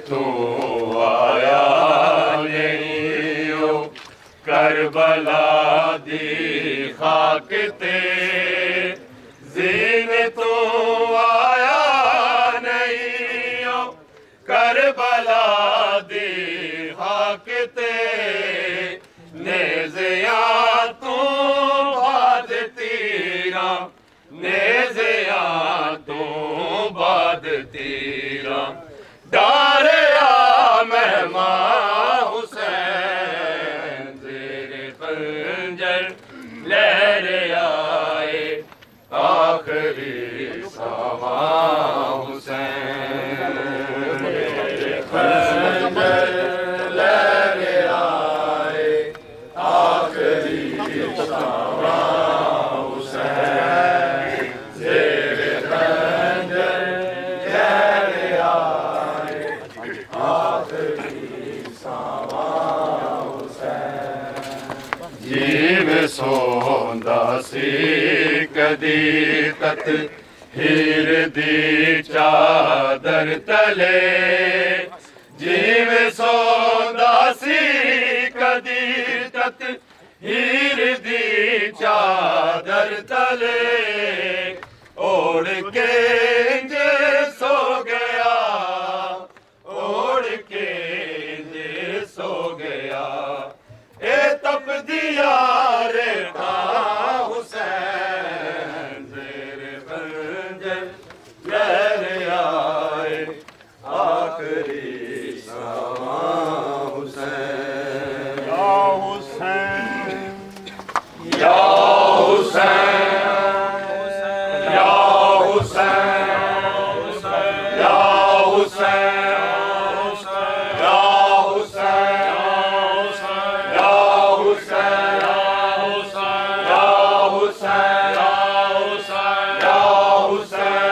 तू आया नहीं हो करबला दी खाक ते ज़ीन तू आया नहीं हो करबला दी खाक ते नेज़िया तू बाद तीरा नेज़िया तू बाद तीरा डारिया मेहमान हुसैन तेरे खंजर लहरे आए आखिरी समा हुसैन तेरे खंजर लहरे आए आखिरी समा हुसैन तेरे खंजर लहरे आए आखिरी समा हुसैन जीव सोंदा सी कदी तत हीर दी चादर तले जीव सोंदा सी कदी तत हीर दी चादर तले ओढ़ के जे सो गया ओढ़ के जे सो गया ए तप दिया रे हुसैन तेरे खंजर लहरे आए आखिरी समा हुसैन या हुसैन या हुसैन या हुसैन या हुसैन या हुसैन या हुसैन या हुसैन या हुसैन या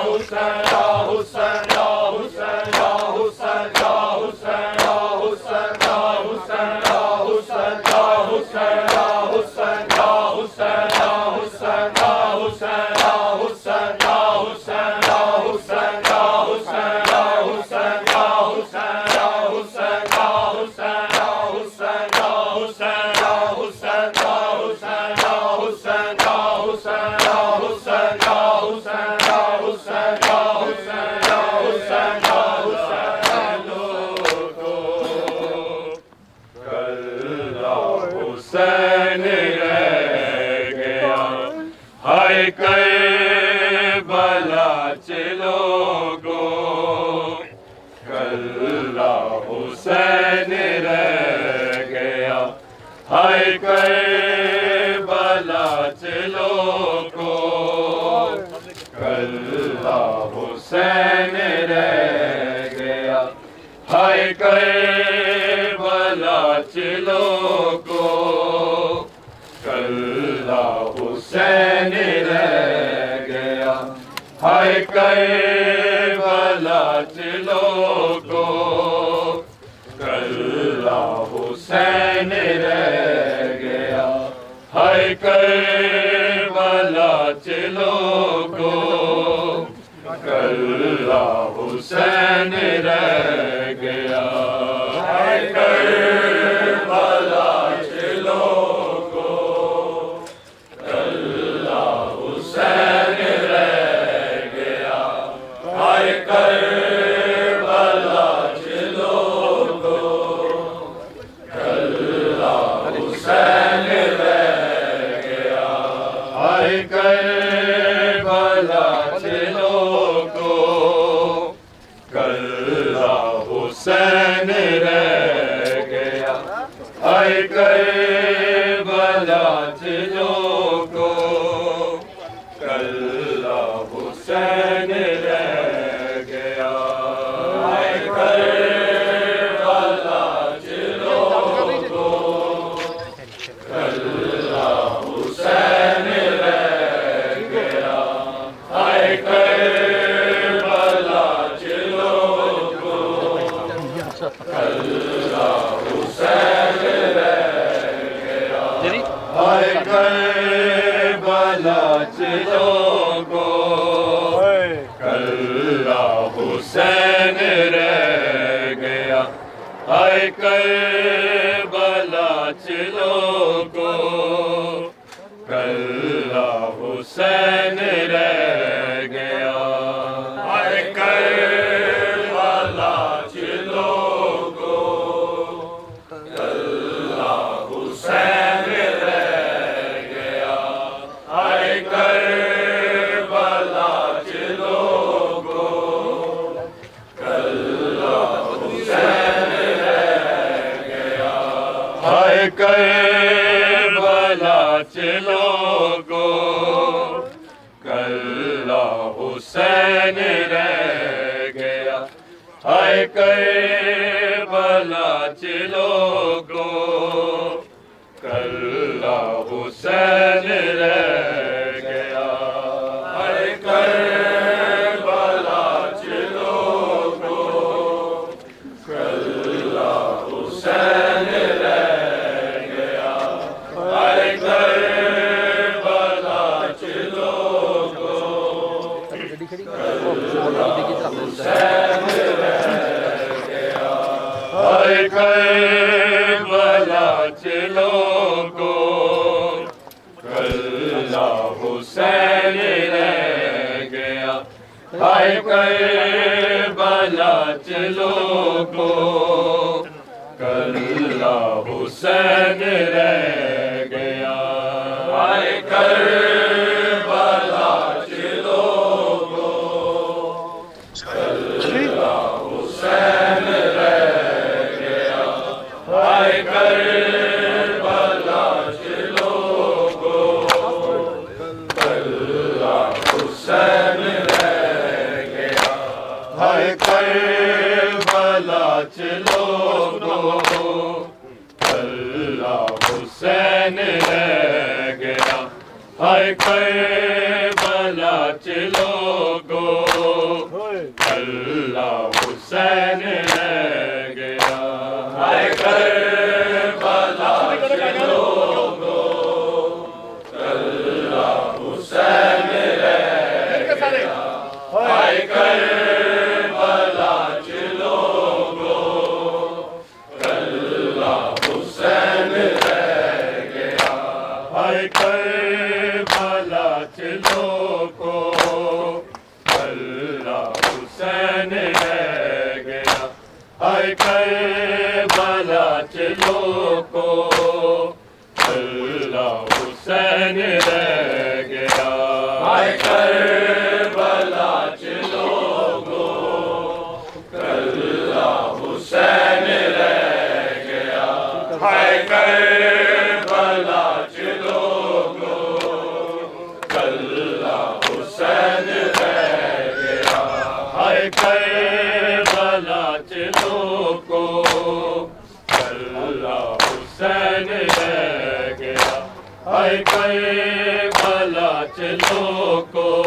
Husain, Ya Husain, Ya Husain, Ya Husain. Hussain रह गया हाय करबला चलोगो कल्ला हुसैन रह गया हाय करबला चलोगो कल्ला हुसैन रह गया हाय करबला चलोगो कल्ला हुसैन रह गया हाय करबला चलोगो कल्ला हुसैन रह गया हाय करबला चलोगो कल्ला हुसैन रह गया हाय करबला चलोगो कल्ला हुसैन रह गया हाय करबला चलोगो कल्ला हुसैन रह गया हाय करबला चलोगो कल्ला हुसैन रह गया हाय करबला चलोगो कल्ला हुसैन रह गया हाय करबला चलोगो कल्ला हुसैन रह गया हाय करबला चलोगो कल्ला हुसैन रह गया हाय करबला चलोगो कल्ला हुसैन रह गया हाय करबला चलोगो कल्ला हुसैन रह गया हाय करबला चलोगो कल्ला हुसैन रह गया हाय करबला चलोगो कल्ला हुसैन रह गया हाय करबला चलोगो कल्ला हुसैन रह गया हाय करबला चलोगो कल्ला हुसैन रह गया हाय करबला चलोगो कल्ला हुसैन रह गया हाय करबला चलोगो हुसैन रह गया हाय करबला चलोगो कल्ला हुसैन रह गया हाय करबला चलोगो कल्ला हुसैन रह गया हाय करबला चलोगो कल्ला हुसैन रह गया हाय करबला चलोगो कल्ला हुसैन रह गया हाय करबला चलोगो कल्ला हुसैन रह गया हाय करबला चलोगो कल्ला हुसैन रह गया हाय करबला चलोगो हाय करबला च लोगों कल्ला हुसैन रह गया हाय करबला च लोगों कल्ला हुसैन रह गया हाय करबला च लोगों कल्ला हुसैन रह गया हाय करबला च लोगों कल्ला हुसैन रह गया हाय करबला च लोगों कल्ला हुसैन रह गया हाय करबला च लोगों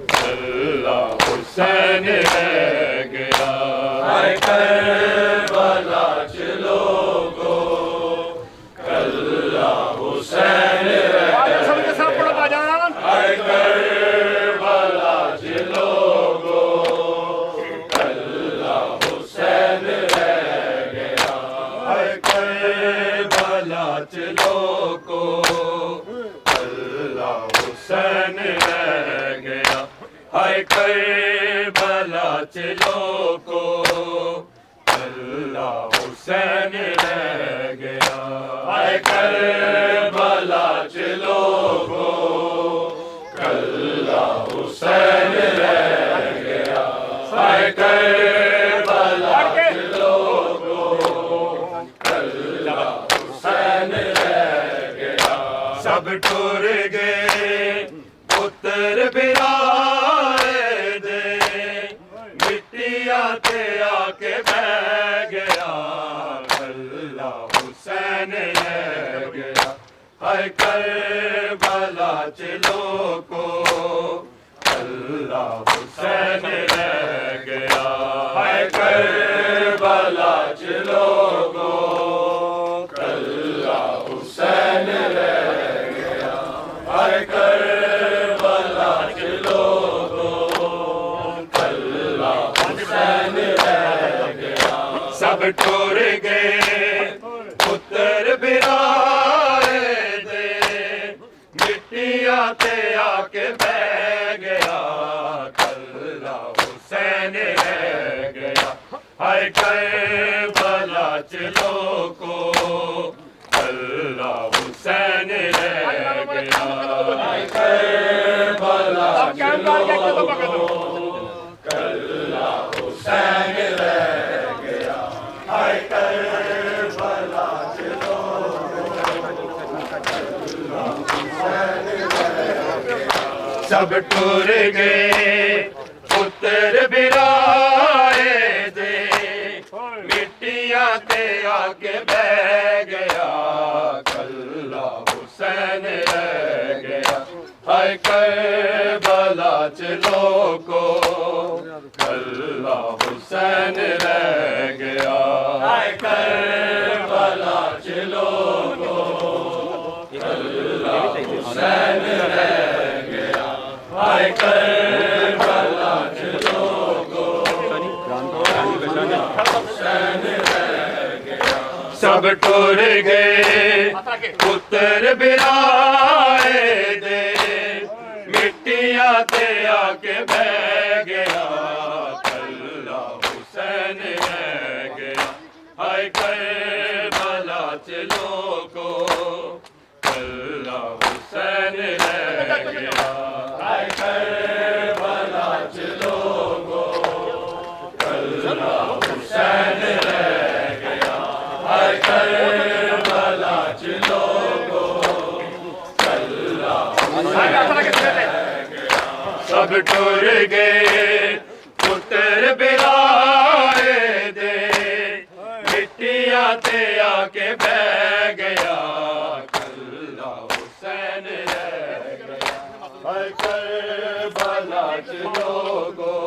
कल्ला हुसैन रह गया हाय करबला च लोगों कल्ला हुसैन रह गया हाय करबला च लोगों कल्ला हुसैन रह गया हाय करबला च लोगों कल्ला हुसैन रह गया हाय करबला च लोगों कल्ला हुसैन रह गया हाय करबला च लोगों कल्ला हुसैन रह गया हाय करबला च लोगों कल्ला हुसैन रह गया सब टुर गए पुत्र बिराए दे मिट्टिया ते आके बह गया कल्ला हुसैन रह गया हाय करबला च लोगों कल्ला हुसैन रह गया हाय करबला च लोगों कल्ला हुसैन रह गया हाय करबला च लोगों कल्ला हुसैन रह गया सब टुर गए पुत्र बिराए दे मिट्टिया ते आके बह गया कल्ला हुसैन रह गया हाय करबला च लोगों कल्ला हुसैन रह गया हाय करबला च लोगों कल्ला हुसैन रह गया हाय करबला च सब टुर गए पुत्र बिराए दे मिट्टिया ते आके बह गया कल्ला हुसैन रह गया हाय करबला च लोगों कल्ला हुसैन रह गया हाय करबला च लोगों कल्ला हुसैन रह गया हाय करबला च लोगों हुसैन रह गया सब टुर गए पुत्र बिराए दे मिट्टिया ते आके बह गया कल्ला हुसैन रह गया हाय करबला च लोगों कल्ला हुसैन रह गया हाय करबला च लोगों कल्ला हुसैन रह गया हाय करबला च लोगों कल्ला हुसैन रह गया सब टुर गए पुत्र बिराए दे मिट्टिया ते आके बह गया कल्ला हुसैन रह गया हाय करबला च लोगों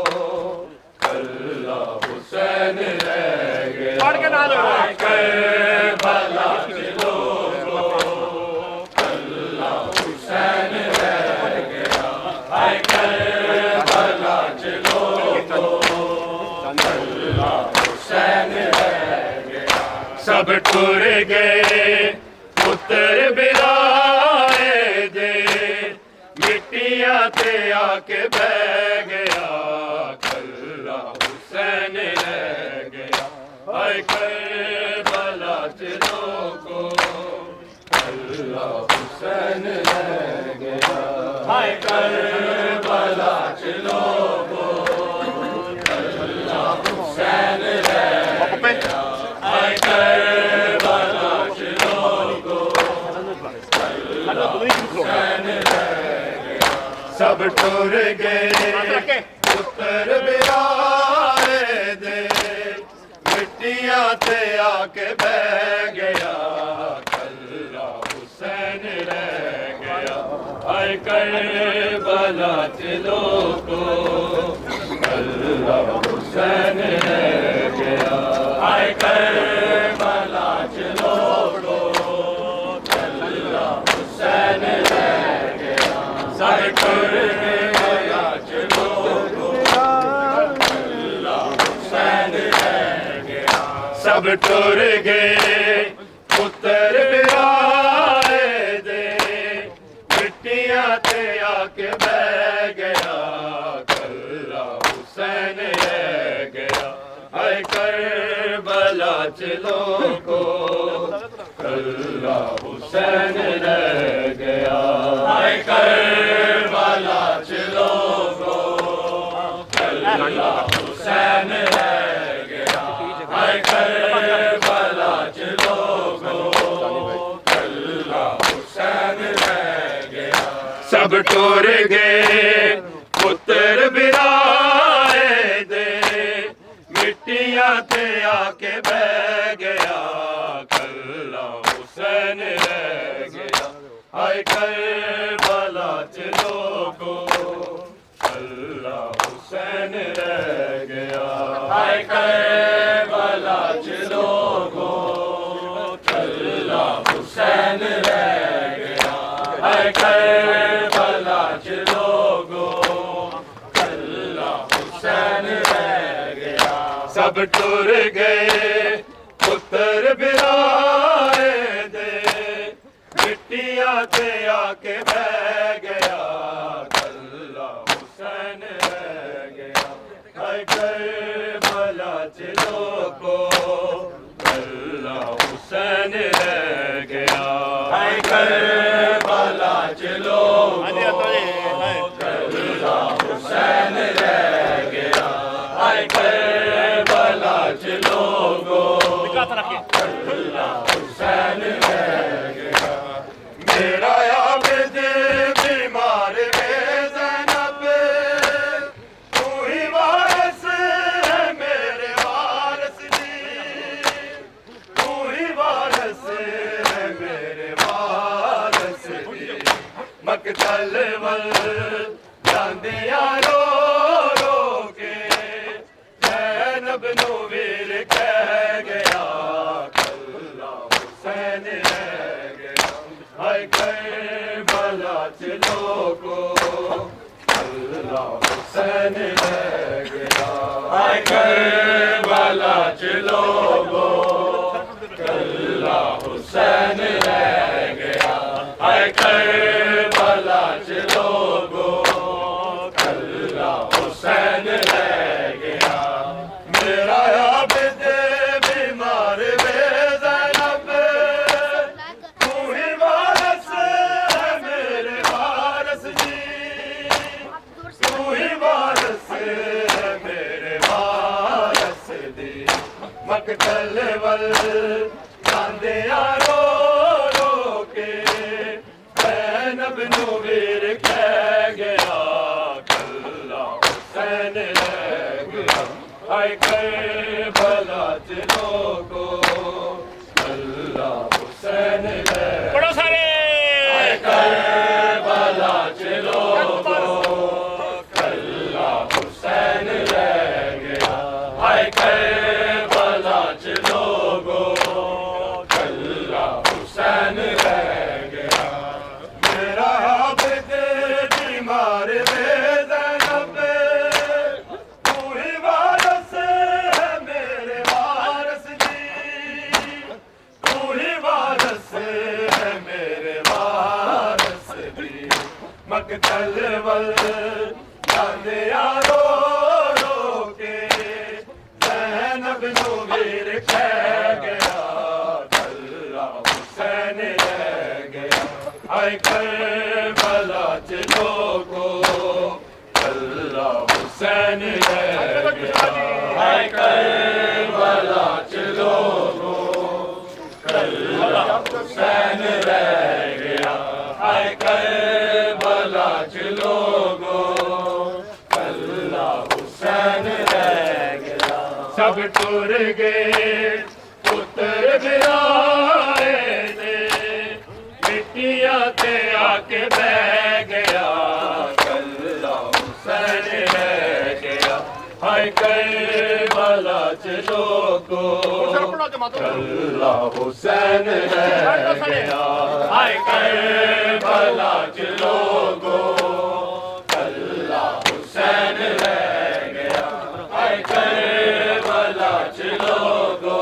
कल्ला हुसैन रह गया हाय करबला च लोगों कल्ला हुसैन रह गया हाय करबला च लोगों कल्ला हुसैन रह गया सब टुर गए पुत्र बिरा ते आके बह गया, कल्ला हुसैन रह गया। हाय करबला च लोगो, कल्ला हुसैन रह गया। हाय करबला च लोगो, कल्ला हुसैन रह गया। हाय करबला च लोगो, कल्ला हुसैन रह गया। सब टुर गए पुत्र बिराए दे, मिट्टियां ते आके बह गया, कल्ला हुसैन रह गया। हाय करबला च लोगो, कल्ला हुसैन रह गया। हाय करबला च लोगो, कल्ला हुसैन रह गया। सब टुर गया च लोगो, कल्ला हुसैन रह गया। सब टुर गए पुत्र बिराए दे, मिट्टियां ते आके बह गया, कल्ला हुसैन रह गया। हाय करबला च लोगो, कल्ला हुसैन रह गया। हाय करबला च लोगो, कल्ला हुसैन रह गया। हाय करबला च लोगो, कल्ला हुसैन रह गया। सब टुर गए पुत्र बिराए दे, मिट्टियां ते आके बह गया, कल्ला हुसैन रह गया। हाय करबला च लोगो, कल्ला हुसैन रह गया। हाय करबला च लोगो, कल्ला हुसैन रह गया। हाय करबला च लोगो, कल्ला हुसैन रह गया। सब टुर गए पुत्र बिराए दे, मिट्टियां ते आके बह गया, कल्ला हुसैन रह गया। हाय करबला च लोगो, कल्ला हुसैन रह गया। हाय करबला च लोगो, कल्ला हुसैन रह गया। हाय करबला च लोगो, कल्ला हुसैन रह गया। मेरा आबिद बीमार वे ज़ैनब, तू ही वारिस है मेरे वारिस दी, तू ही वारिस है मेरे वारिस दी। मकतल वल जांदियां रो रो के, ज़ैनब नू वीर कह गया, कल्ला हुसैन रह गया। हाय करबला च लोगो, कल्ला हुसैन रह गया। हाय करबला च लोगो, कल्ला हुसैन रह गया। हाय करबला च लोगो, कल्ला हुसैन रह गया। मेरा आबिद बीमार वे ज़ैनब, तू ही वारिस है मेरे वारिस जी, तू ही वारिस है मेरे वारिस दी। मकतल वल जांदियां रो रो के, ज़ैनब नू वीर कह गया, कल्ला हुसैन रह गया। हाय करबला च लोगो, कल्ला हुसैन रह पढ़ो सारे। हाय करबला च लोगो, कल्ला हुसैन रह गया। हाय करबला च लोगो, कल्ला हुसैन रह गया। मेरा आबिद पाक तलवल जांदिया रो रो के ज़ैनब नू वीर कह गया कल्ला हुसैन रह गया हाय करबला च लोगो कल्ला हुसैन रह गया हाय करबला च लोगो कल्ला हुसैन रह गया हाय करबला च लोगो कल्ला हुसैन रह गया सब टुर गए पुत्र बिराए दे मिट्टियां ते आके बह गया कल्ला हुसैन रह गया हाय करबला च लोगो कल्ला हुसैन रह गया हाय करबला च लोगो कल्ला हुसैन रह गया हाय करबला च लोगो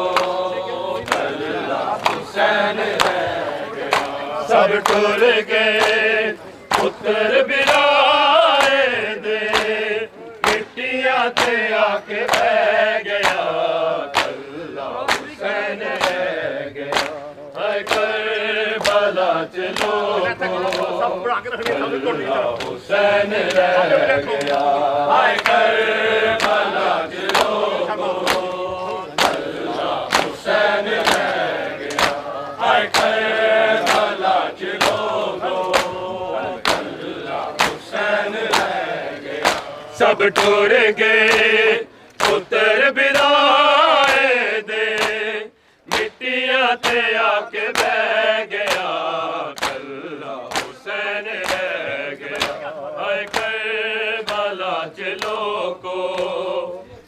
कल्ला हुसैन रह गया सब टुर गए पुत्र बिराए दे मिट्टियां ते आके बह गया कल्ला हुसैन रह गया हाय करबला च लोगो कल्ला हुसैन रह गया हाय करबला च लोगो कल्ला हुसैन रह गया हाय करबला च लोगो कल्ला हुसैन रह गया सब टुर गए पुत्र बिराए दे मिट्टियां ते आके बह गया कल्ला हुसैन रह गया हाय करबला च लोगो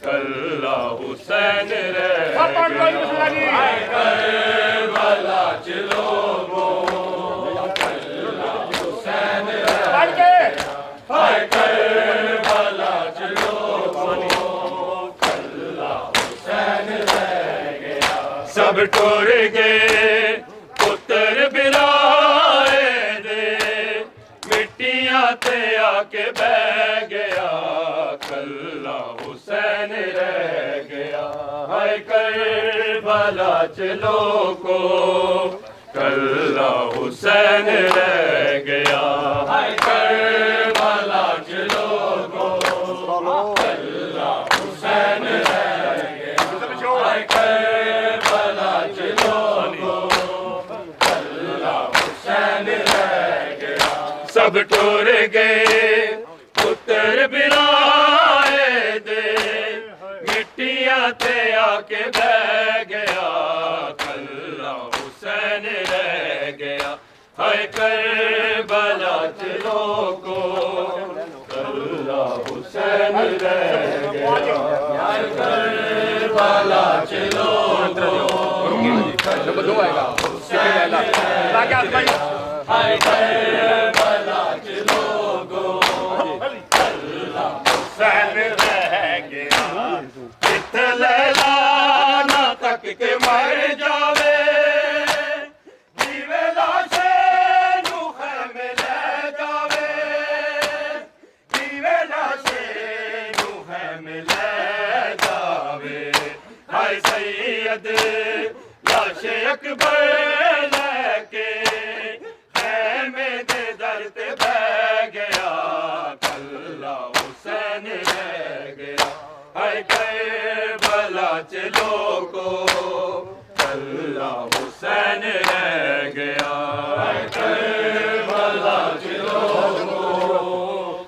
कल्ला हुसैन रह गया हाय करबला च लोगो कल्ला हुसैन रह गया हाय करबला च लोगो कल्ला हुसैन रह गया सब टुर गए पुत्र बिराए दे मिट्टियां ते आके बह गया कल्ला हुसैन रह गया हाय करबला च लोगो कल्ला हुसैन रह गया हाय करबला च लोगो कल्ला हुसैन रह गया हाय करबला च लोगो कल्ला हुसैन रह गया सब टुर गए पुत्र बिराए दे मिट्टियां ते आके बह गया कल्ला हुसैन रह गया हाय करबला च लोगो कल्ला हुसैन रह गया हाय करबला च लोगो कल्ला हुसैन रह गया हाय करबला च लोगो कल्ला हुसैन रह गया कित लैला ना तक के मर जावे जीवे लाशे नू खैमे ले जावे जीवे लाशे नू खैमे ले जावे हाय सैयद लाशे अकबर लेके खैमे दे दर ते बह गया कल्ला हुसैन रह गया हाय करबला च लोगो कल्ला हुसैन रह गया हाय करबला च लोगो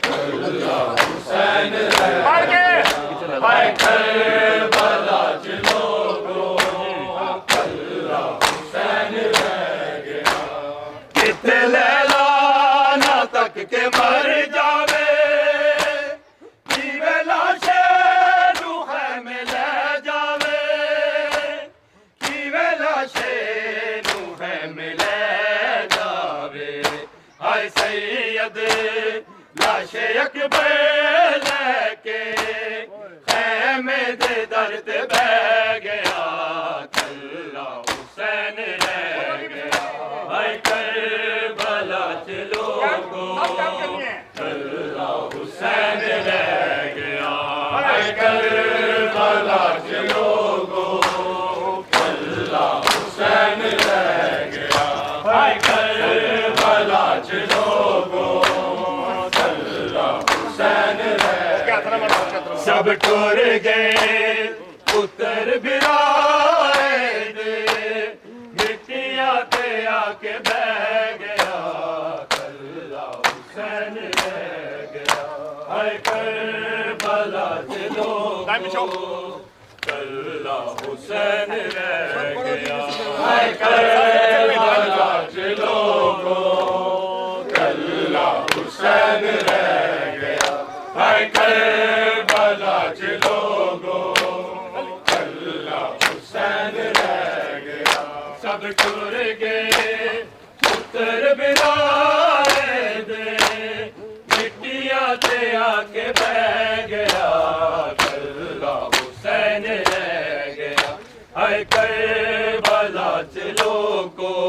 कल्ला हुसैन रह गया हाय करबला च लोगो कल्ला हुसैन रह गया कित लैला ना तक के मर जावे जीवे लाशे नू खैमे ले जावे जीवे लाशे नू खैमे ले जावे हाय सैयद लाशे अकबर लेके खैमे दे दर ते बह गया कल्ला हुसैन रह गया हाय करबला च लोगो हुसैन रह गया, हाय करबला के लोगों कल्ला हुसैन रह गया, हाय करबला के लोगों कल्ला हुसैन रह गया, हाय करबला के लोगों कल्ला हुसैन रह गया। सब टूर गए पुत्र बिराए दे, मिट्टियां ते आके बह गया, कल्ला हुसैन रह गया, हाय करबला के लोगों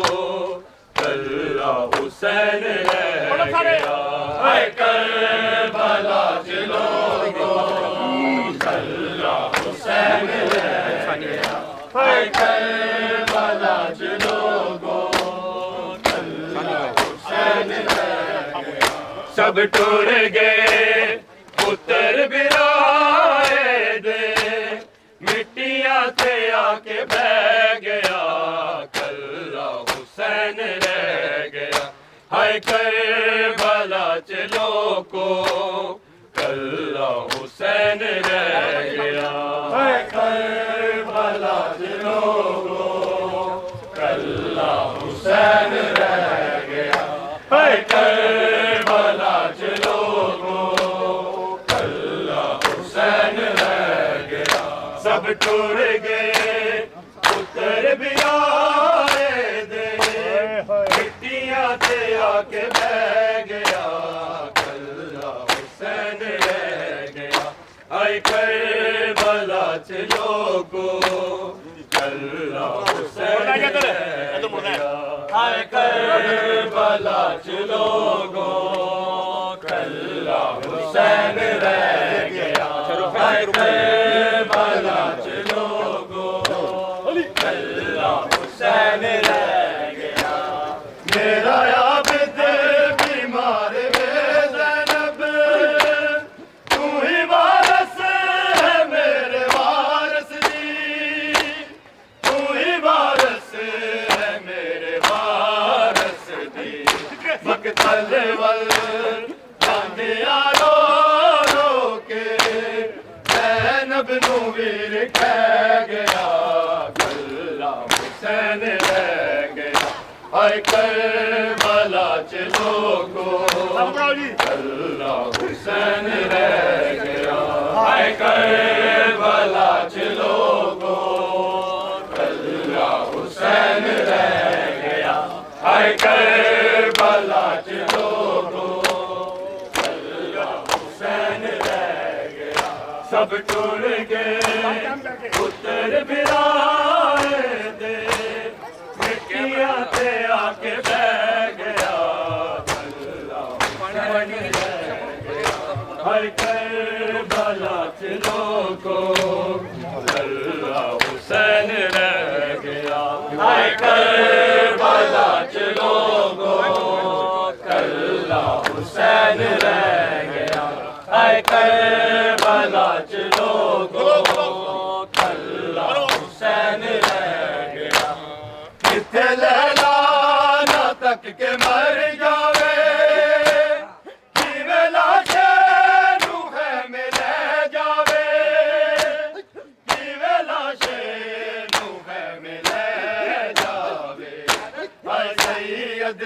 कल्ला हुसैन रह गया, हाय करबला के लोगों कल्ला हुसैन रह गया, हाय करबला के लोगों कल्ला हुसैन रह गया। सब टूट गए पुत्र बिराए दे, मिट्टियां ते आके बह गया, कल्ला हुसैन रह गया, हाय करबला के लोगों कल्ला हुसैन रह गया, हाय करबला के लोगों कल्ला हुसैन रह गया, हाय करबला के लोगों कल्ला हुसैन रह गया। सब टूट गए पुत्र बिराए दे, मिट्टियां ते आके बह गया, कल्ला हुसैन रह गया, हाय करबला के लोगों कल्ला हुसैन रह गया, हाय करबला के लोगों कल्ला हुसैन रह गया, हाय करबला के लोगों कल्ला हुसैन रह गया। मेरा आबिद बीमार वे ज़ैनब, तू ही वारस है मेरे वारस दी, तू ही वारस है मेरे वारस दी, मकतल वल जांदिया रो रो के ज़ैनब नू वीर कह गया, कल्ला हुसैन रह गया, हाय करबला के लोगों कल्ला हुसैन रह गया, हाय करबला के लोगों कल्ला हुसैन रह गया, हाय करबला के लोगों कल्ला हुसैन रह गया। सब टूट गए पुत्र बिराए दे, मिट्टियां ते आके बह गया, कल्ला हुसैन रह गया, हाय करबला के लोगों कल्ला हुसैन रह गया, हाय करबला के लोगों कल्ला हुसैन रह गया, हाय करबला के लोगों कल्ला हुसैन रह गया। किथे लैला ना तक के मर जावे, किवें लाशे नू खैमे लै जावे, किवें लाशे नू खैमे लै जावे, हाय सैयद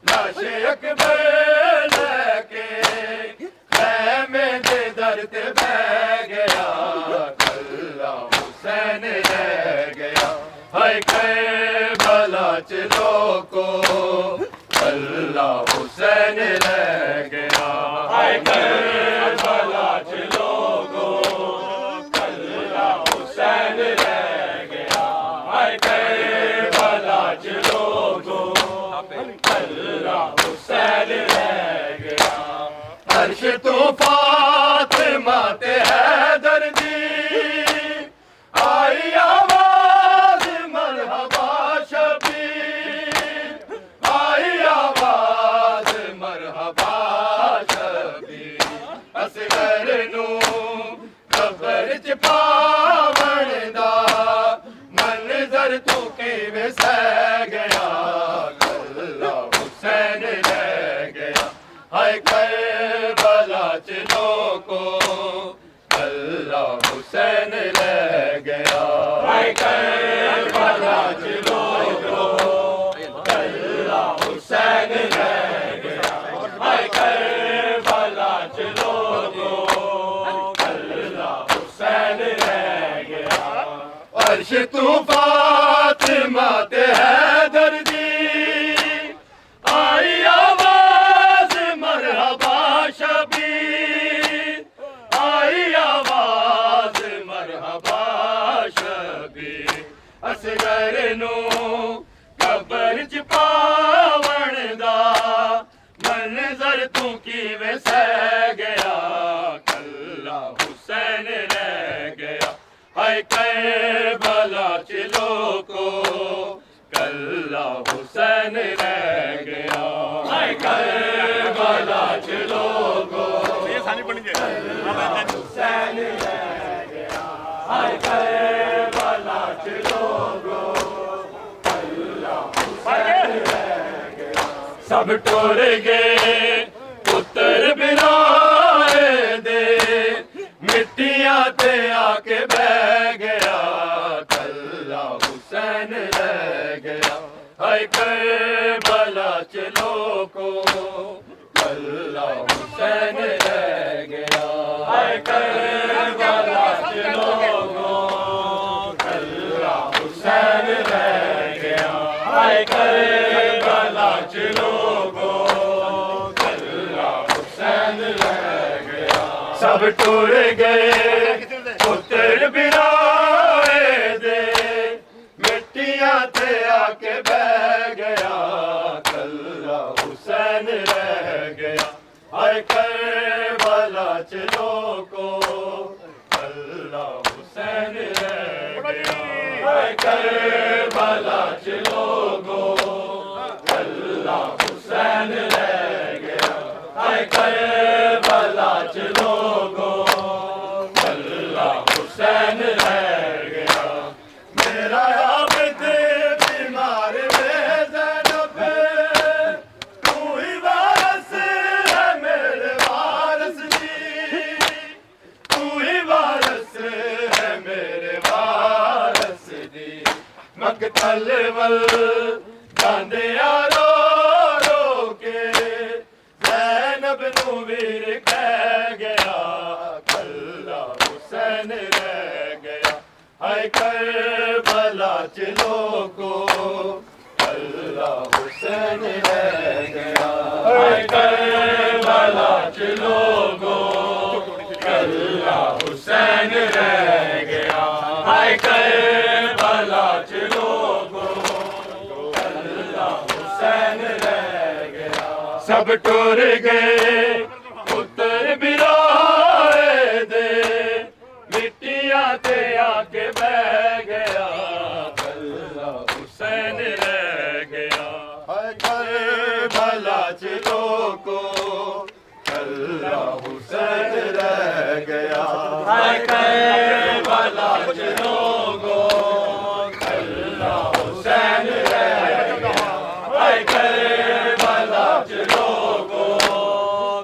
लाशे अकबर लैके खैमे दे दर ते बह गया, कल्ला हुसैन रह गया, हाय करबला के लोगों कल्ला हुसैन रह गया, हाय करबला के लोगों कल्ला हुसैन रह गया, हाय करबला के लोगों कल्ला हुसैन रह गया। अर्श तो फातिमा ते हैदर दी, आई आवाज मरहबा शबीर, आई आवाज मरहबा शबीर, असगर नू कबर च पावण दा मंजर तू किवें सह गया, कल्ला हुसैन रह गया, हाय करबला च लोगो कल्ला हुसैन रह गया। हाय करबला च लोगो कल्ला हुसैन रह गया। हाय करबला च लोगो कल्ला हुसैन रह गया। अर्श तू फातिमा ते हैदर दी आई आवाज मरहबा शबीर, आई आवाज मरहबा शबीर। असगर नू कबर च पावण दा मंजर तू किवें सह गया। कल्ला हुसैन रह गया। हाय करबला च लोगो कल्ला हुसैन रह गया। हाय करबला च लोगो कल्ला हुसैन रह गया। हाय करबला च लोगो कल्ला हुसैन रह गया। सब टुर गए पुत्र बिराए दे मिट्टियां ते आके बह गया। कल्ला हुसैन रह गया। हाय करबला च लोगो कल्ला हुसैन रह गया। हाय करबला च लोगो कल्ला हुसैन रह गया। हाय करबला च लोगो कल्ला हुसैन रह गया। सब टुर गए पुत्र बिराए दे मिट्टियां ते आके बह गया। कल्ला हुसैन रह गया। हाय करबला च लोगो कल्ला हुसैन रह गया। हाय करबला च लोगो कल्ला हुसैन रह गया। हाय करबला च लोगो कल्ला हुसैन रह गया। मेरा आबिद बीमार ज़ैनब तू ही वारस है मेरे वारस जी। तू ही वारस है मेरे वारस जी। मकतल वल जांदे रो रो के ज़ैनब नू वीर कह गया। कल्ला हुसैन रह गया। हाय करबला च लोगो कल्ला हुसैन रह गया। हाय करबला च लोगो कल्ला हुसैन रह गया। हाय करबला च लोगो कल्ला हुसैन रह गया। सब टुर गए पुत्र बिराए दे मिट्टियां ते आके बह गया। कल्ला हुसैन रह गया। हाय करबला च लोगो कल्ला हुसैन रह गया। हाय करबला च लोगो कल्ला हुसैन रह गया। हाय करबला च लोगो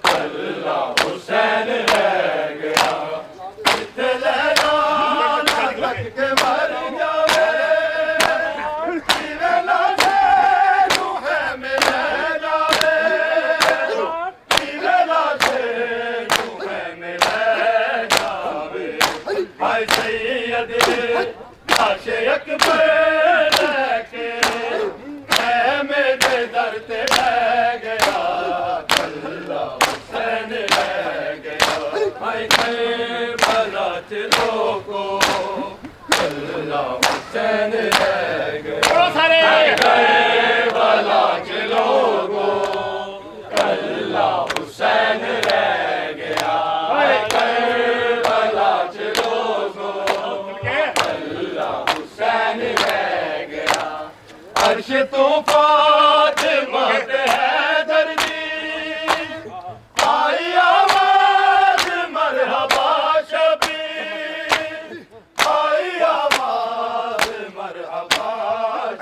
कल्ला हुसैन रह गया। जिथे लैला लग के मर जावे जिवें लाशे रूहे में रह जावे। जिवें लाशे रूहे में रह जावे। हाय सैयद लाशे अकबर लेके मैं मेरे दर ते बह गया। कल्ला हुसैन रह गया। हाय करबला च लोगो कल्ला हुसैन रह गया। हाय करबला च लोगो कल्ला हुसैन रह गया। हाय करबला च लोगो कल्ला हुसैन रह गया। अर्श तू फातिमा ते हैदर दी आई आवाज मरहबा शबीर। आई आवाज मरहबा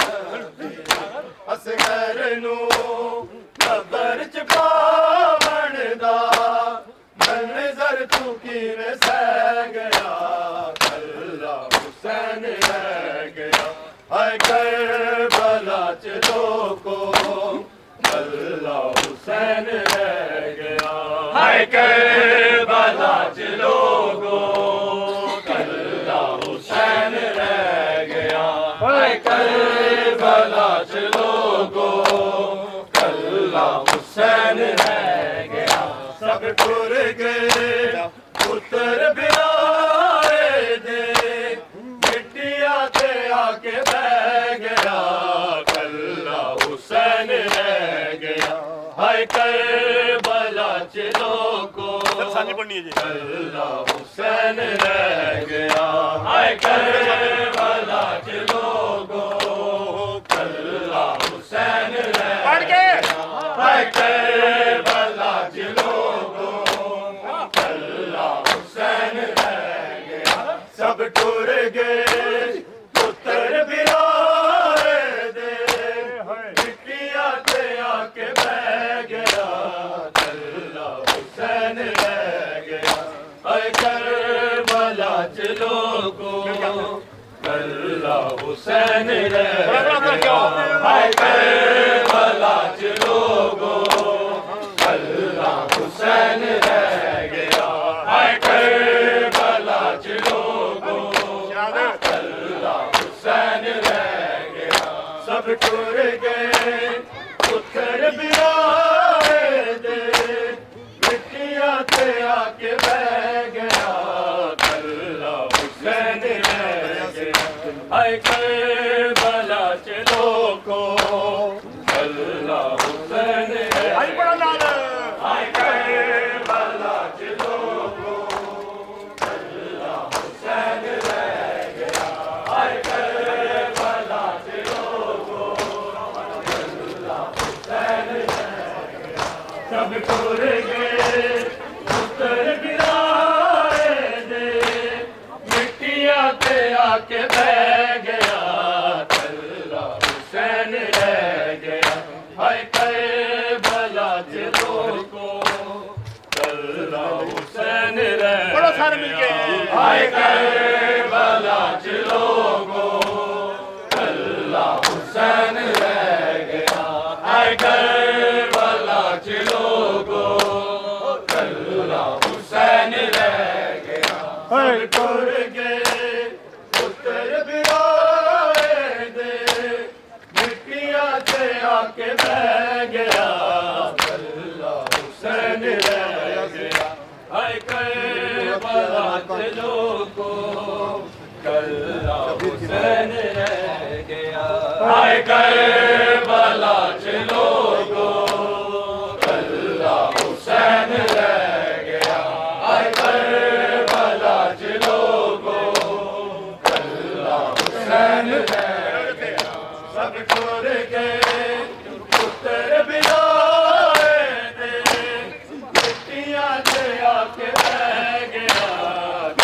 शबीर। असगर नू कबर च पावण हाय करबला च लोगो कल्ला हुसैन रह गया। हाय करबला च लोगो कल्ला हुसैन रह गया। सब टुर गए पुत्र बिराए दे मिट्टिया ते आके बह गया कल्ला हुसैन रह गया। हाय करबला च लोगो कल्ला हुसैन रह गया। हाय करबला च लोगो कल्ला हुसैन रह गया। हाय करबला च लोगो कल्ला हुसैन रह गया। सब टुर गए पुत्र बिराए दे मिट्टिया ते आके बह गया कल्ला हुसैन रह गया। हाय करबला च लोगो कल्ला हुसैन रह गया। हाय करबला च लोगो कल्ला हुसैन रह गया। हाय करबला च लोगो कल्ला हुसैन रह गया। सब टुर गए पुत्र बिराए दे मिट्टिया ते आके बह गया कल्ला हुसैन रह गया। हाय करबला च लोगो कल्ला हुसैन रह गया। हाय करबला च लोगो कल्ला हुसैन रह गया। हाय करबला च लोगो कल्ला हुसैन रह गया। सब टुर गए पुत्र बिराए दे मिट्टिया ते आके बह गया कल्ला हुसैन रह गया। हाय करबला च लोगो कल्ला हुसैन रह गया। हाय करबला च लोगो कल्ला हुसैन रह गया। हाय करबला च लोगो कल्ला हुसैन रह गया। सब टुर गए पुत्र बिराए दे मिट्टिया ते आके बह गया कल्ला हुसैन रह गया। हाय करबला च लोगो कल्ला हुसैन रह गया। हाय करबला च लोगो कल्ला हुसैन रह गया। हाय करबला च लोगो कल्ला हुसैन रह गया। सब टुर गए पुत्र बिराए दे मिट्टिया ते आके बह गया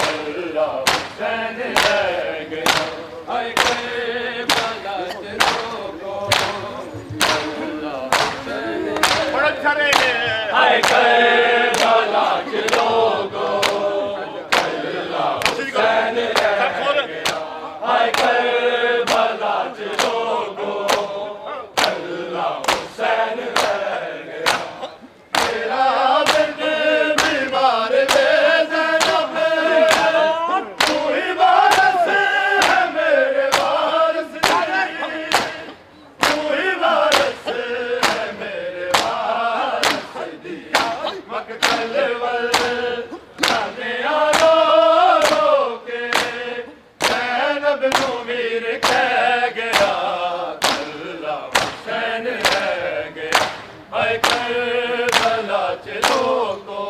कल्ला हुसैन रह गया। हाय करबला च लोगो कल्ला हुसैन रह गया। हाय करबला च लोगो कल्ला हुसैन रह गया। हाय करबला च लोगो कल्ला हुसैन रह गया। तेरा बिन बीमार बेज़ैनब तू ही वारिस है मेरे वारिस दी। तू ही वारिस है मेरे वारिस दी। मकतल वल जाने रो रो के ज़ैनब नू वीर कह गया कल्ला हुसैन रह गया। हाय करबला च लोगो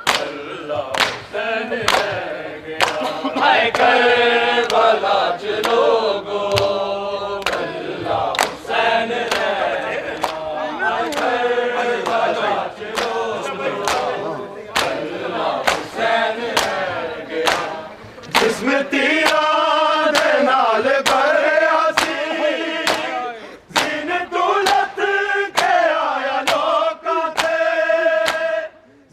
कल्ला हुसैन रह गया। हाय करबला च लोगो कल्ला हुसैन रह गया। हाय करबला च लोगो कल्ला हुसैन रह गया। जिस्म तीरा दे नाल भरिया सी जीन दौलत के आया लोकां ते।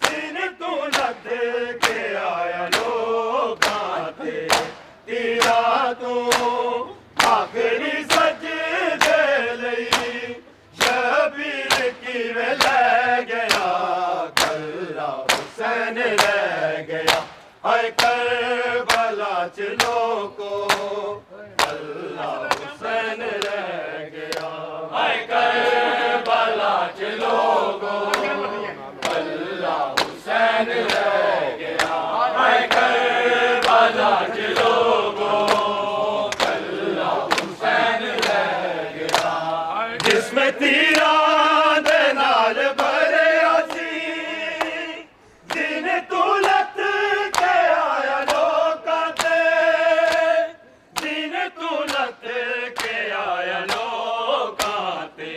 जीन दौलत के आया लोकां ते। तीरा तो आखिरी सजदे लई शबीर किवें लै गया कल्ला हाय करबला च लोगो कल्ला हुसैन रह गया। हाय करबला च लोगो कल्ला हुसैन रह गया। हाय करबला च लोगो कल्ला हुसैन रह गया। जिसमें तीरा दे नाल भरिया सी दिन तू लत के आया लोकां ते। दिन तू लत के आया लोकां ते।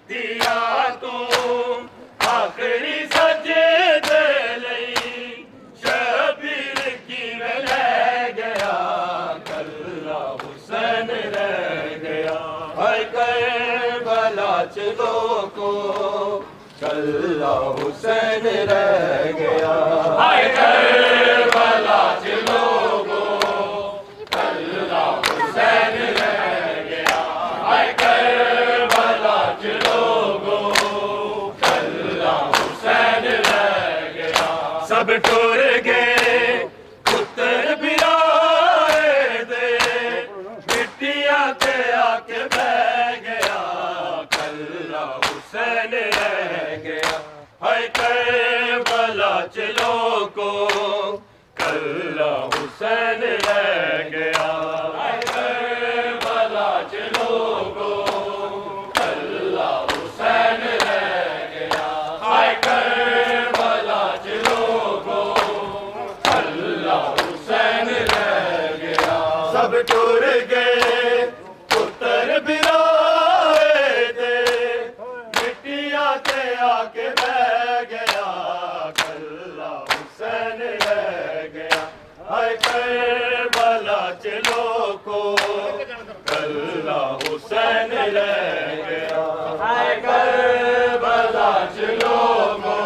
दिया तू आखिरी सजदे लई शबीर किवें लै गया। कल्ला हुसैन रह गया। हाय करबला च लोगो कल्ला हुसैन रह गया। हाय करबला च लोगो कल्ला हुसैन रह गया। हाय करबला च लोगो कल्ला हुसैन रह गया। सब टुर गए पुत्र बिराए दे मिट्टियां ते आके बह गया। कल्ला हुसैन रह गया। हाय करबला च लोगो कल्ला हुसैन रह गया। हाय करबला च लोगो कल्ला हुसैन रह गया। हाय करबला च लोगो कल्ला हुसैन रह गया। सब टुर गए पुत्र बिराए दे मिट्टियां ते आके बह गया। कल्ला हुसैन रह गया। हाय करबला च लोगो कल्ला हुसैन रह गया। हाय करबला च लोगो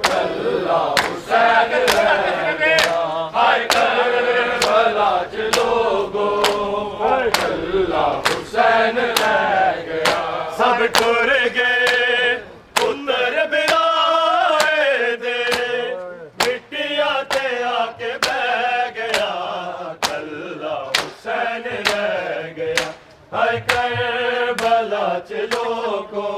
कल्ला हुसैन रह गया। हाय करबला च लोगो कल्ला हुसैन रह गया। सब टुर गए पुत्र बिराए दे मिट्टियां ते आके बह गया। कल्ला हुसैन रह गया। हाय करबला च लोगो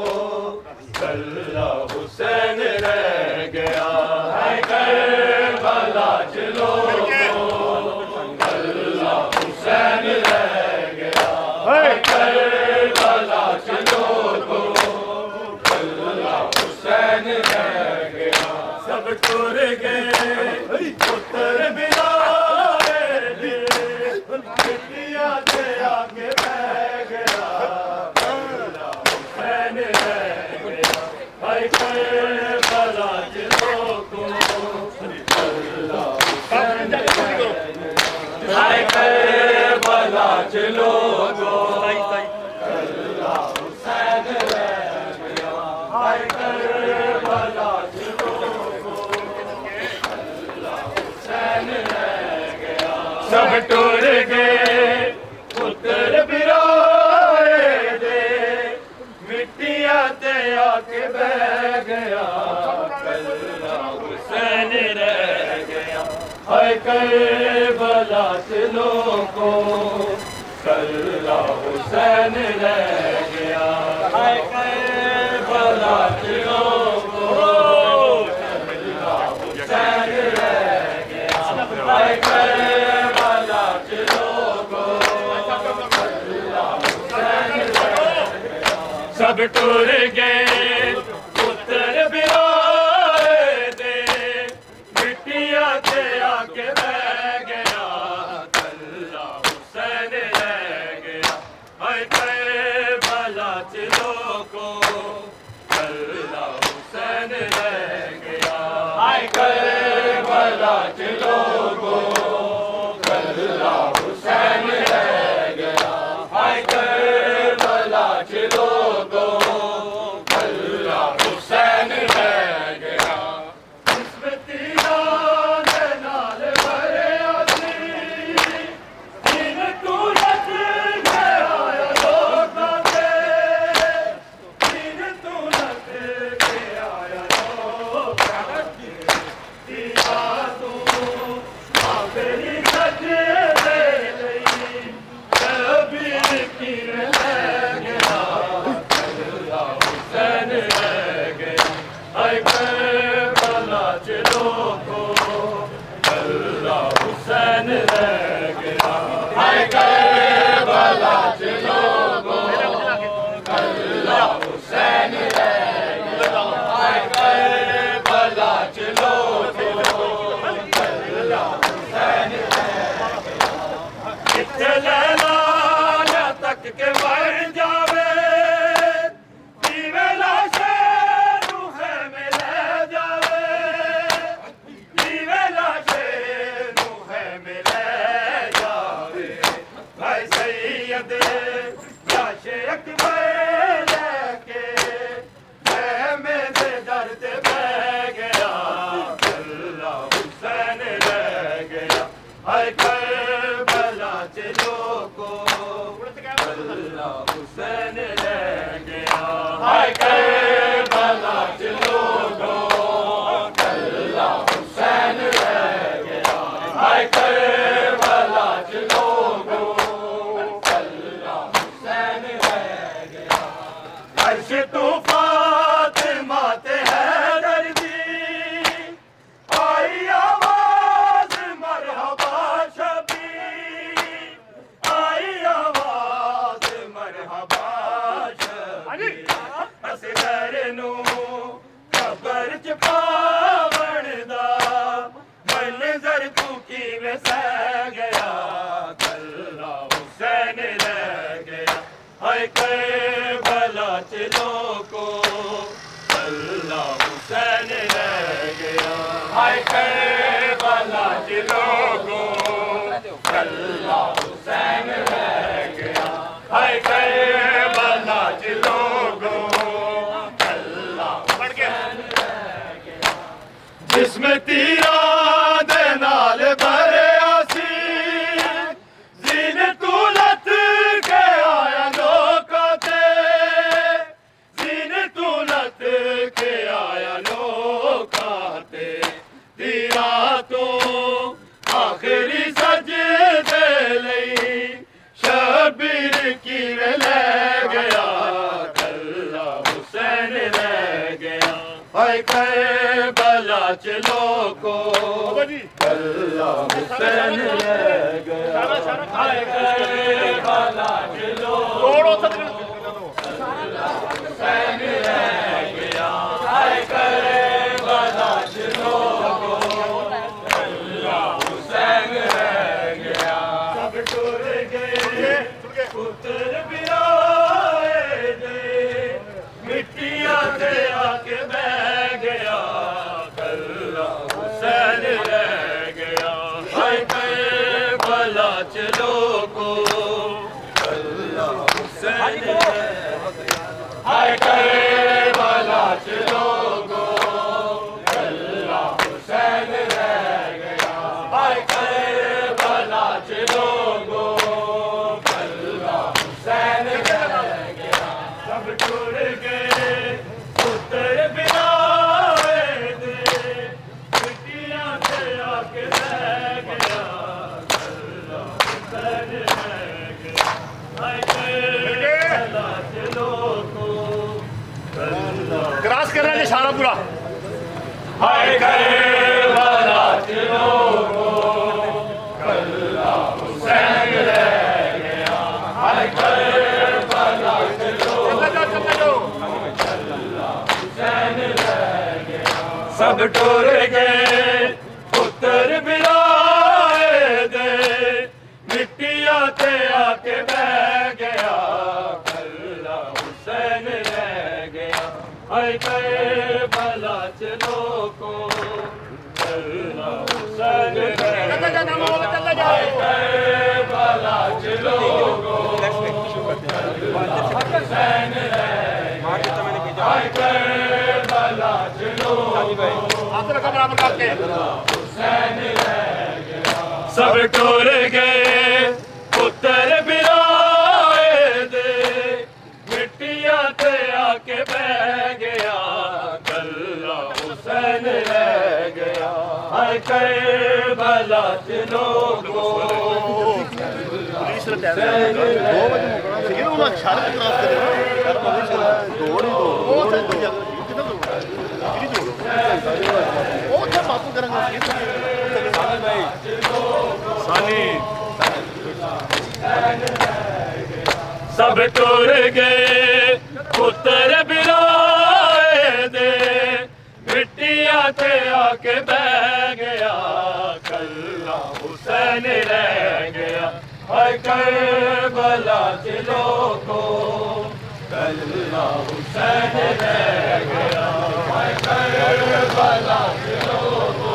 कल्ला हुसैन रह गया। हाय करबला च लोगो कल्ला हुसैन रह गया। हाय करबला च लोगो कल्ला हुसैन रह गया। सब टुर गए पुत्र बिराए दे मिट्टियां ते आके बह गया। कल्ला हुसैन रह गया। हाय करबला च लोगो कल्ला हुसैन रह गया। हाय करबला च लोगो कल्ला हुसैन रह गया। हाय करबला च लोगो कल्ला हुसैन रह गया। सब टुर गए पुत्र बिराए दे मिट्टियां ते आके बह गया। कल्ला हुसैन रह गया। हाय करबला च लोगो कल्ला हुसैन रह गया। हाय करबला च लोगो कल्ला हुसैन रह गया। हाय करबला च लोगो कल्ला हुसैन रह गया। सब टुर गए पुत्र बिराए दे मिट्टियां ते आके बह गया। कल्ला हुसैन रह गया। हाय करबला च लोगो कल्ला हुसैन रह गया। हाय करबला च लोगो कल्ला हुसैन रह गया। हाय करबला च लोगो कल्ला हुसैन रह गया। जिसमें तीरा दे नाल भरिया सी दिन तू लत के आया लोकां ते। दिन तू लत के आया लोकां पावन दा मंजर तू किवें सह गया कल्ला हुसैन रह गया हाय करबला च लोगो कल्ला हुसैन रह गया हाय करबला च लोगो कल्ला हुसैन रह गया हाय करबला च लोगो कल्ला हुसैन रह गया जिसमें तीरा दे नाल भरिया सी जीन तू लत के आया लोकां ते जीन तू लत के आया लोकां ते तीरा तो आखिरी सजदे लई शबीर किवें ले गया कल्ला हुसैन रह गया हाय करबला च लोगो कल्ला हुसैन रह गया हाय करबला च लोगो कल्ला हुसैन रह गया हाय करबला च लोगो कल्ला हुसैन रह गया सब टुर गए पुत्र बिराए दे मिट्टियां ते आके बह गया कल्ला हुसैन रह गया हाय करबला च लोगो कल्ला हुसैन रह गया हाय करबला च लोगो कल्ला हुसैन रह गया हाय करबला च लोगो कल्ला हुसैन रह गया सब टुर गए पुत्र बिराए दे मिट्टियां से आके रह गया कल्ला हुसैन रह गया हाय करबला च लोगो कल्ला क्रॉस करना है इशारा पूरा हाय करबला च लोगो कल्ला हुसैन रह गया हाय करबला च लोगो हुसैन रह गया सब टुर गए पुत्र बिराए दे मिट्टियां ते आके बह गया कल्ला हुसैन रह गया हाय करबला च लोगो कल्ला हुसैन रह गया हाय करबला च लोगो हुसैन रह गया हाय करबला च लोगो हाथ रखा बराबर करके हुसैन रह गया सब टुर गए पुत्र बिराए दे मिट्टियां ते आके बह गया कल्ला हुसैन रह गया हाय करबला च लोगो पुलिस ने टाइम 2 बजे मुकना सीधे वो इशारे पे क्रॉस करे दौड़ ही दो कितना दौड़ कितनी दौड़ वो क्या बात करेंगे सानी सब टुर गए पुत्र बिराए दे मिट्टियां ते आके बह गया कल्ला हुसैन रह गया हाय करबला च लोगो कल्ला हुसैन रह गया हाय करबला च लोगो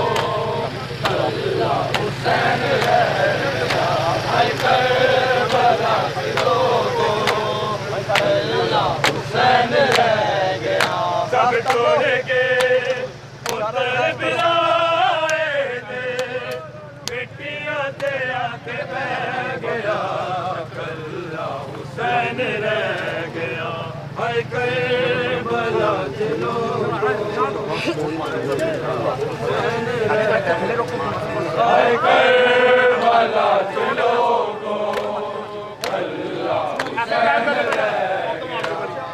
कल्ला हुसैन रह गया हाय करबला च लोगो कल्ला हुसैन रह गया सब टुर गए पुत्र बिराए दे मिट्टियां ते आके बह गया कल्ला हुसैन रह गया हाय करबला च लोगो हाय करबला च लोगो कल्ला हुसैन रह गया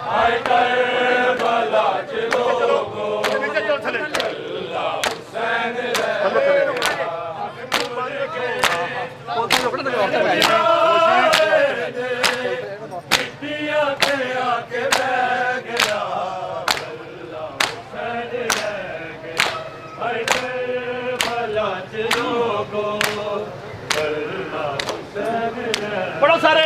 हाय करबला च लोगो कल्ला हुसैन रह गया मिट्टियां ते आके बह गया कल्ला हुसैन रह पढ़ो सारे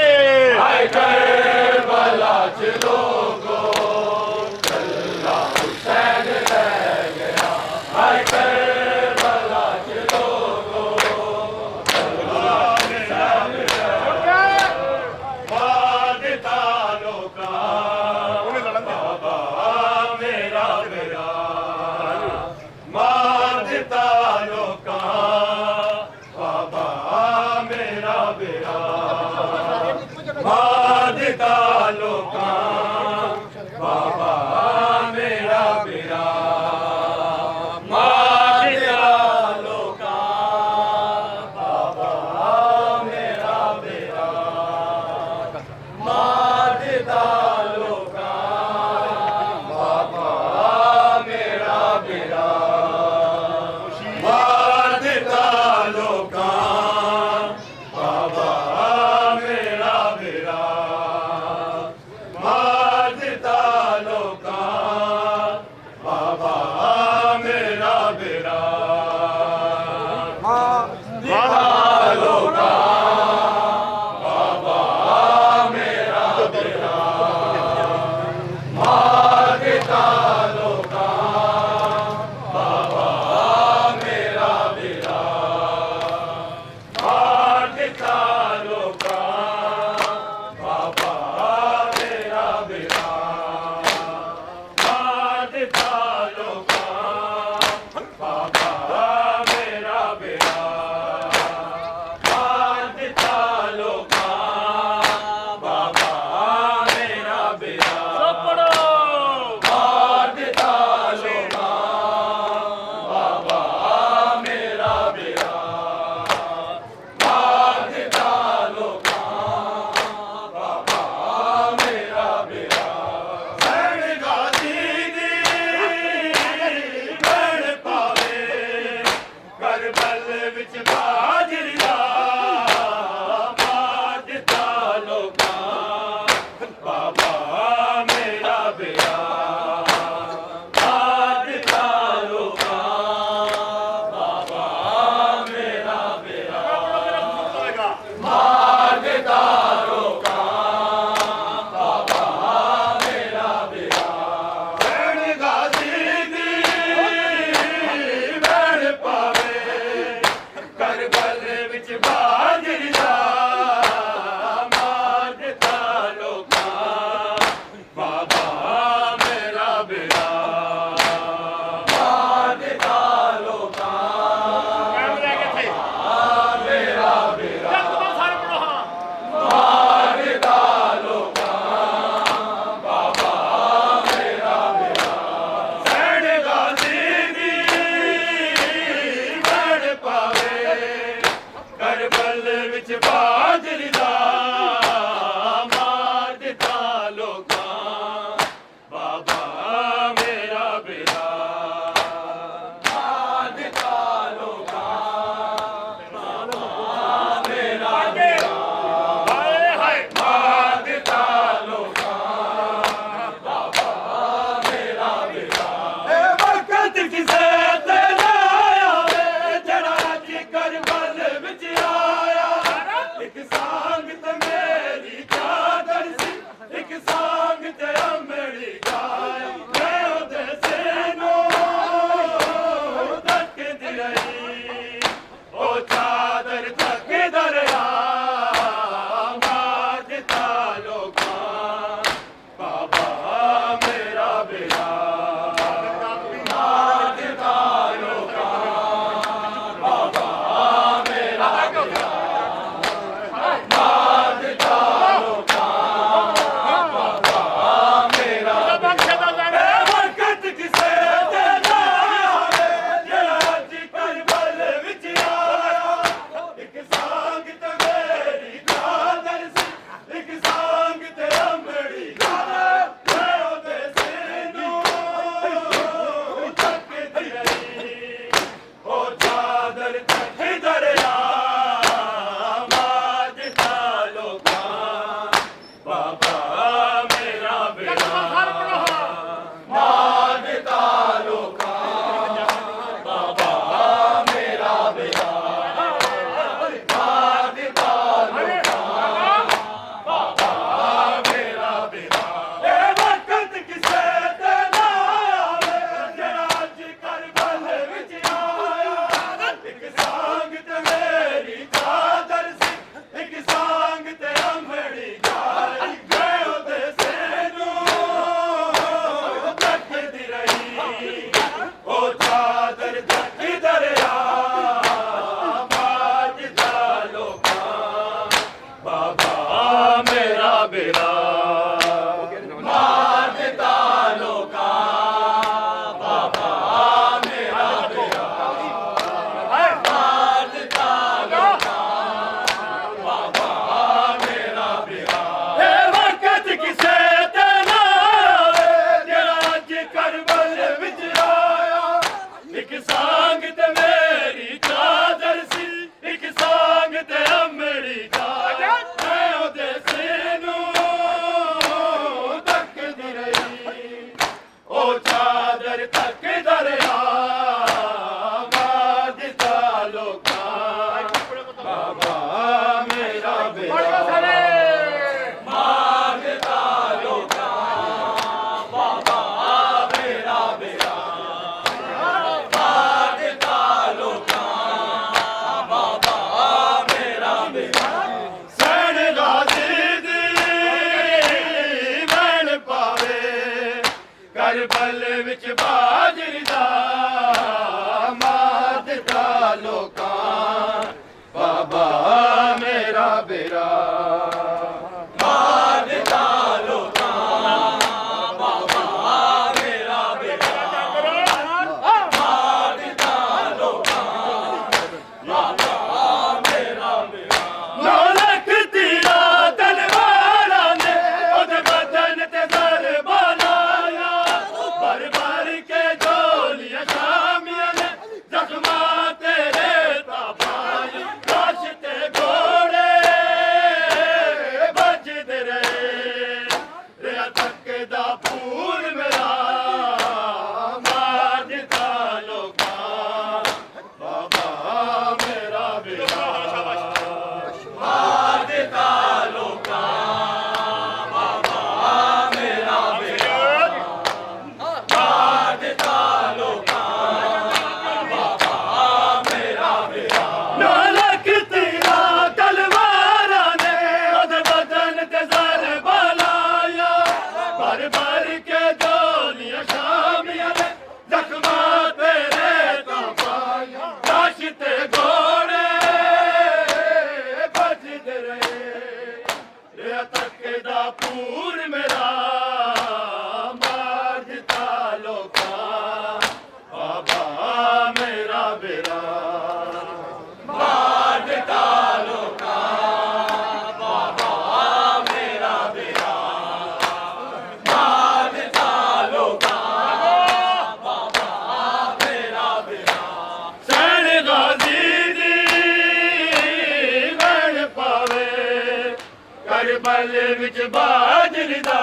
ਕਰਬਲ ਵਿੱਚ ਬਾਜਰੀ ਦਾ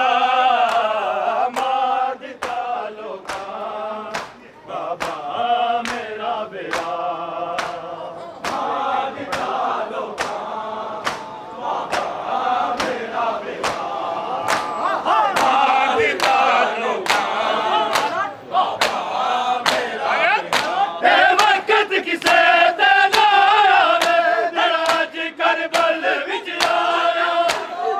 ਮਾਰ ਦਿੱਤਾ ਲੋਕਾਂ ਬਾਬਾ ਮੇਰਾ ਬੇੜਾ ਮਾਰ ਦਿੱਤਾ ਲੋਕਾਂ ਬਾਬਾ ਮੇਰਾ ਬੇੜਾ ਮਾਰ ਦਿੱਤਾ ਲੋਕਾਂ ਬਾਬਾ ਮੇਰਾ ਬੇੜਾ ਇਹ ਵਕਤ ਕਿਸੇ ਤੇ ਨਾ ਆਵੇ ਜਿਹੜਾ ਅੱਜ ਕਰਬਲ ਵਿੱਚ ਆਇਆ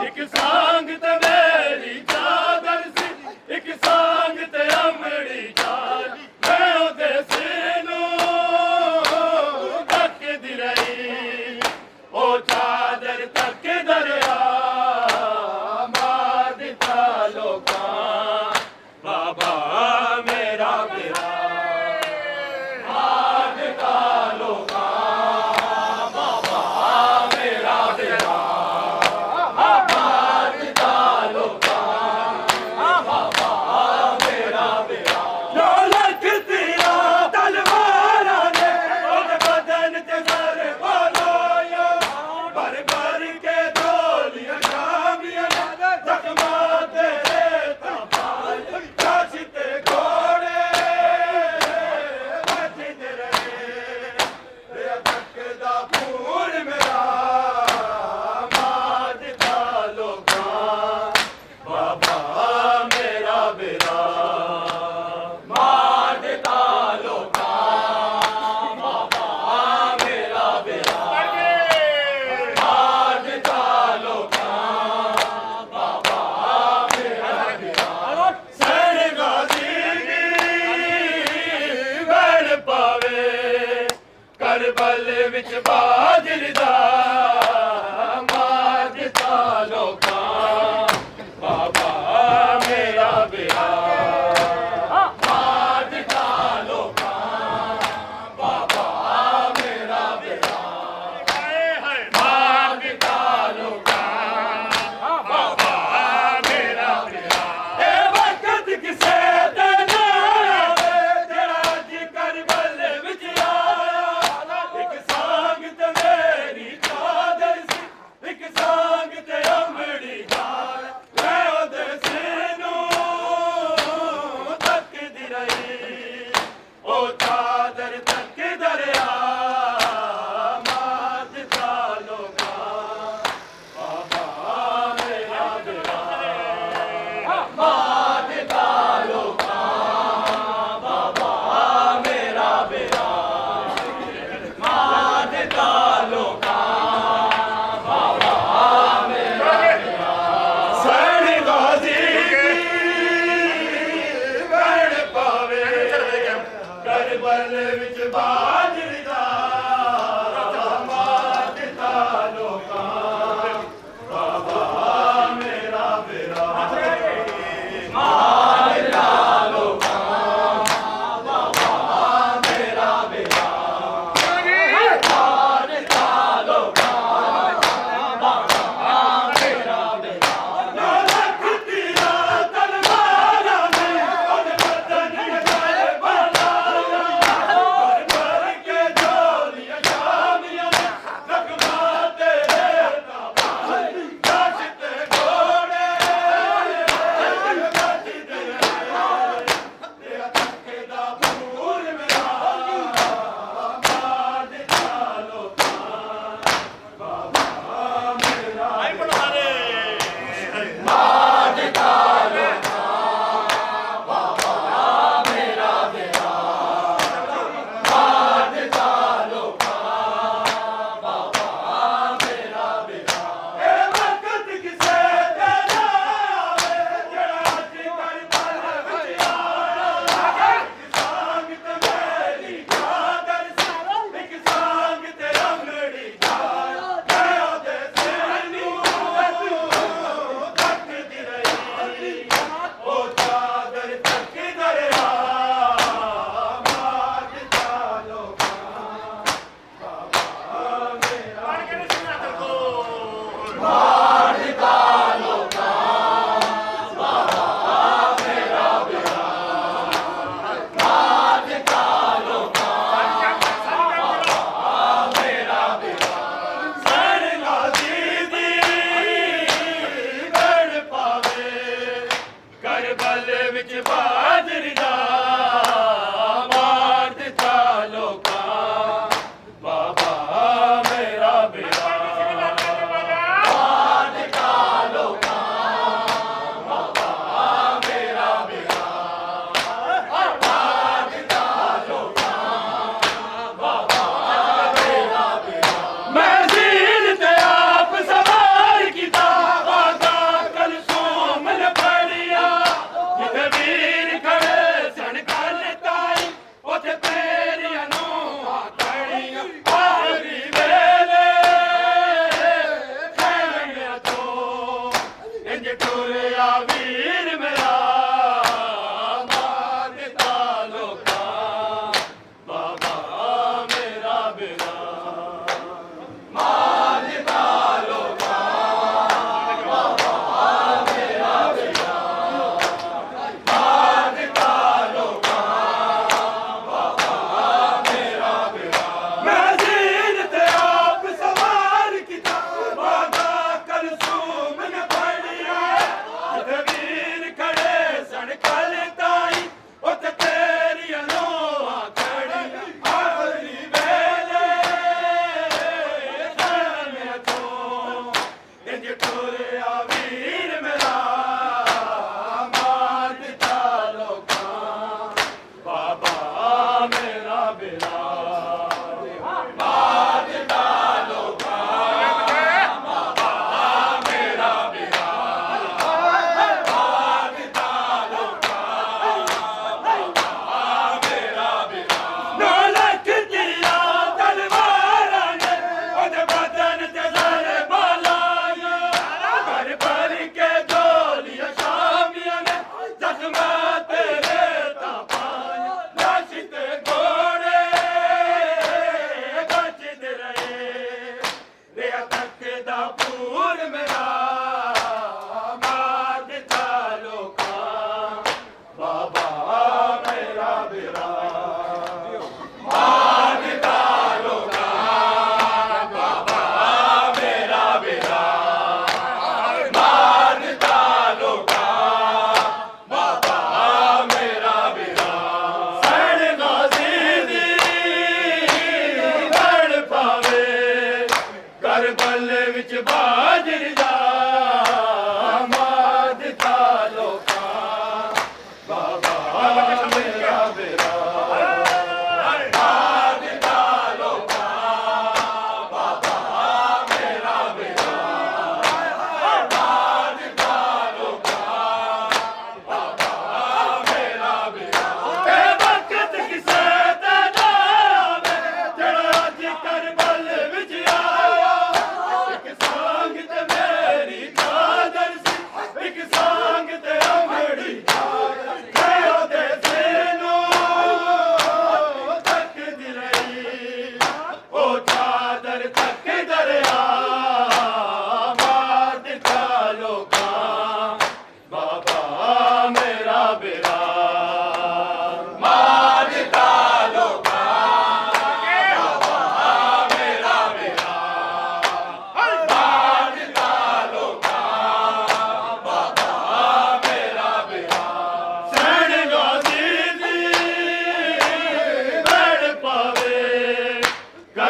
ਇੱਕ ਸੰਗ ਤੇ ਮੇਰੀ ਚਾਦਰ ਸੀ ਇੱਕ ਸੰਗ ਤੇ ਅਮੜੀ ਚਾਲ ਮੈਂ ਉਹਦੇ ਸਿਰ ਨੂੰ ਤੱਕਦੀ ਰਹੀ ਉਹ ਚਾਦਰ ਤੱਕਦਾ ਰਿਹਾ ਮਾਰ ਦਿੱਤਾ ਲੋਕਾਂ ਬਾਬਾ ਮੇਰਾ ਬੇੜਾ ਮਾਰ ਦਿੱਤਾ ਲੋਕਾਂ ਬਾਬਾ ਮੇਰਾ ਬੇੜਾ ਮਾਰ ਦਿੱਤਾ ਲੋਕਾਂ ਬਾਬਾ ਮੇਰਾ ਬੇੜਾ ਜੋ ਲਖਤੀਆਂ ਤਲਵਾਰਾਂ ਨੇ ਉਹਦੇ ਬਦਨ ਤੇ ਸਰ ਬੋਲੋਇਆ ਭਰ ਭਰ ਕੇ ਢੋਲੀਆਂ ਸ਼ਾਮੀਆਂ ਨੇ ਜ਼ਖਮਾਂ ਤੇਰੇ ਤਪਾਲ ਕਾਸ਼ੀ ਤੇ ਘੋੜੇ ਵੱਜਦੇ ਰਹੇ ਤੇ ਤੱਕ ਦਾ ਖੂਨ ਮੇਰਾ ਮਾਰ ਦਿੱਤਾ ਲੋਕਾਂ ਬਾਬਾ ਮੇਰਾ ਬੇੜਾ ਮਾਰ ਦਿੱਤਾ ਲੋਕਾਂ ਬਾਬਾ ਮੇਰਾ ਬੇੜਾ ਮਾਰ ਦਿੱਤਾ ਲੋਕਾਂ ਬਾਬਾ ਮੇਰਾ ਬੇੜਾ ਸੈਨ ਗਾਜ਼ੀ ਦੀ ਵੜ ਪਾਵੇ ਕਰਬਲ ਵਿੱਚ ਬਾਜਰੀ ਦਾ ਮਾਰ ਦਿੱਤਾ ਲੋਕਾਂ ਬਾਬਾ ਮੇਰਾ ਬੇੜਾ ਮਾਰ ਦਿੱਤਾ ਲੋਕਾਂ ਬਾਬਾ ਮੇਰਾ ਬੇੜਾ ਮਾਰ ਦਿੱਤਾ ਲੋਕਾਂ ਬਾਬਾ ਮੇਰਾ ਬੇੜਾ ਇਹ ਵਕਤ ਕਿਸੇ ਤੇ ਨਾ ਆਵੇ ਜਿਹੜਾ ਅੱਜ ਕਰਬਲ ਵਿੱਚ ਆਇਆ ਇੱਕ ਸੰਗ ਤੇ ਮੇਰੀ ਚਾਦਰ ਸੀ ਇੱਕ ਸੰਗ ਤੇ ਅਮੜੀ ਚਾਲ ਮੈਂ ਉਹਦੇ ਸਿਰ ਨੂੰ ਤੱਕਦੀ ਰਹੀ ਉਹ ਚਾਦਰ ਤੱਕਦਾ ਰਿਹਾ ਮਾਰ ਦਿੱਤਾ ਲੋਕਾਂ ਬਾਬਾ ਮੇਰਾ ਬੇੜਾ ਮਾਰ ਦਿੱਤਾ ਲੋਕਾਂ ਬਾਬਾ ਮੇਰਾ ਬੇੜਾ ਮਾਰ ਦਿੱਤਾ ਲੋਕਾਂ ਬਾਬਾ ਮੇਰਾ ਬੇੜਾ ਸੈਨ ਗਾਜ਼ੀ ਵੜ ਪਾਵੇ ਕਰਬਲ ਵਿੱਚ ਬਾਜਰੀ ਦਾ ਮਾਰ ਦਿੱਤਾ ਲੋਕਾਂ ਬਾਬਾ ਮੇਰਾ ਬੇੜਾ ਮਾਰ ਦਿੱਤਾ ਲੋਕਾਂ ਬਾਬਾ ਮੇਰਾ ਬੇੜਾ ਮਾਰ ਦਿੱਤਾ ਲੋਕਾਂ ਬਾਬਾ ਮੇਰਾ ਬੇੜਾ ਜੋ ਲਖਤੀਆਂ ਤਲਵਾਰਾਂ ਨੇ ਉਹਦੇ ਬਦਨ ਤੇ ਸਰ ਬੋਲਾਇਆ ਭਰ ਭਰ ਕੇ ਜੋ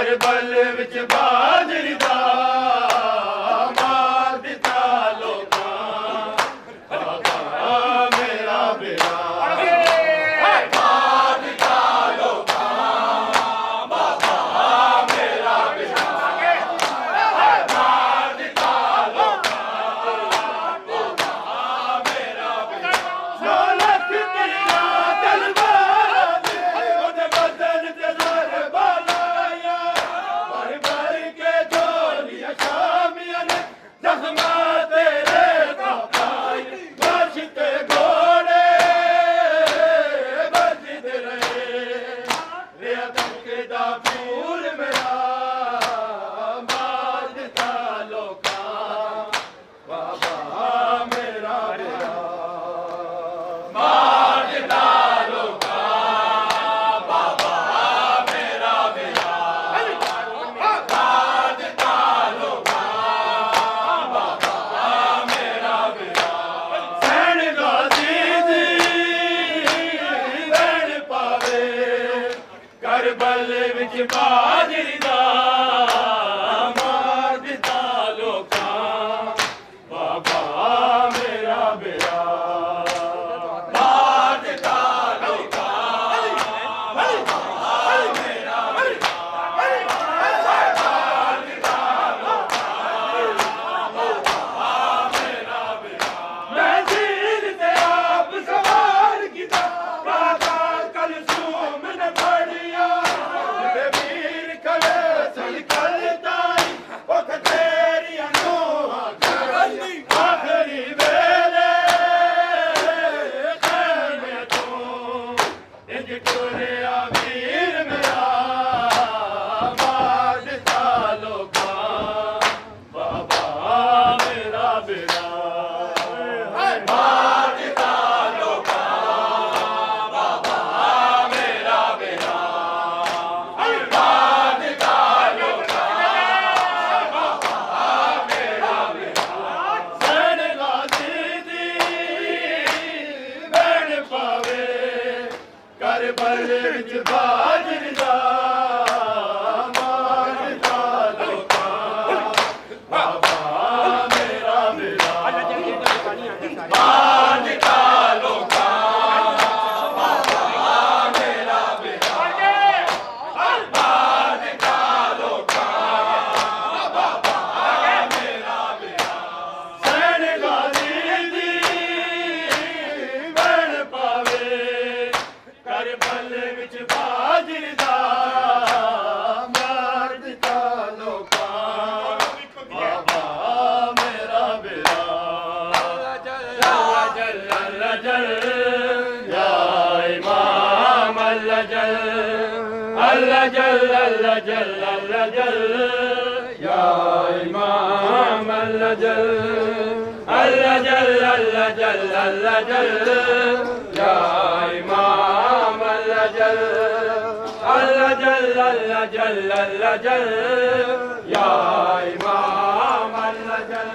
करबल विच बाजरी दा मार दिता लोकां बाबा मेरा बेड़ा मार दिता लोकां बाबा मेरा बेड़ा मार दिता लोकां बाबा मेरा बेड़ा दौलत तेरा तलवार दे ओदे बदन ते जोर बालाया भर भर के झोलियां शामियां ने जख्मा तेरे कपाई बाशिते घोड़े बजते रहे रे धमकदा फूल मेरा मार दिता लोकां बाबा मेरा बेड़ा मार दिता लोकां बाबा मेरा बेड़ा मार दिता लोकां बाबा मेरा बेड़ा सैन गाजी दी वैन पावे करबल विच बाजरी दा मार दिता लोकां बाबा मेरा बेड़ा मार दिता लोकां बाबा मेरा बेड़ा मार दिता लोकां बाबा मेरा बेड़ा मैं झील ते आप सवार कीता बाबा कलसूम ने फड़िया ते वीर खड़े सन कलताई उठ तेरियां नूहां करनी आखरी वेले खैमे तूं इंज टुरिया वीर मेरा मार दिता लोकां बाबा मेरा बेड़ा मार दिता लोकां बाबा मेरा बेड़ा मार दिता लोकां बाबा मेरा बेड़ा सैन गाजी दी वैन पावे करबल विच बाजरी दा मार दिता लोकां बाबा मेरा बेड़ा मार दिता लोकां बाबा मेरा बेड़ा मार दिता लोकां बाबा मेरा बेड़ा सैन गाजी दी वैन पावे करबल विच बाजरी दा मार दिता लोकां बाबा मेरा बेड़ा अल्लाह जल या इमाम अल्लाह जल अल्लाह जल अल्लाह जल अल्लाह जल या इमाम अल्लाह जल अल्लाह जल अल्लाह जल अल्लाह जल या इमाम अल्लाह जल अल्लाह जल अल्लाह जल अल्लाह जल या इमाम अल्लाह जल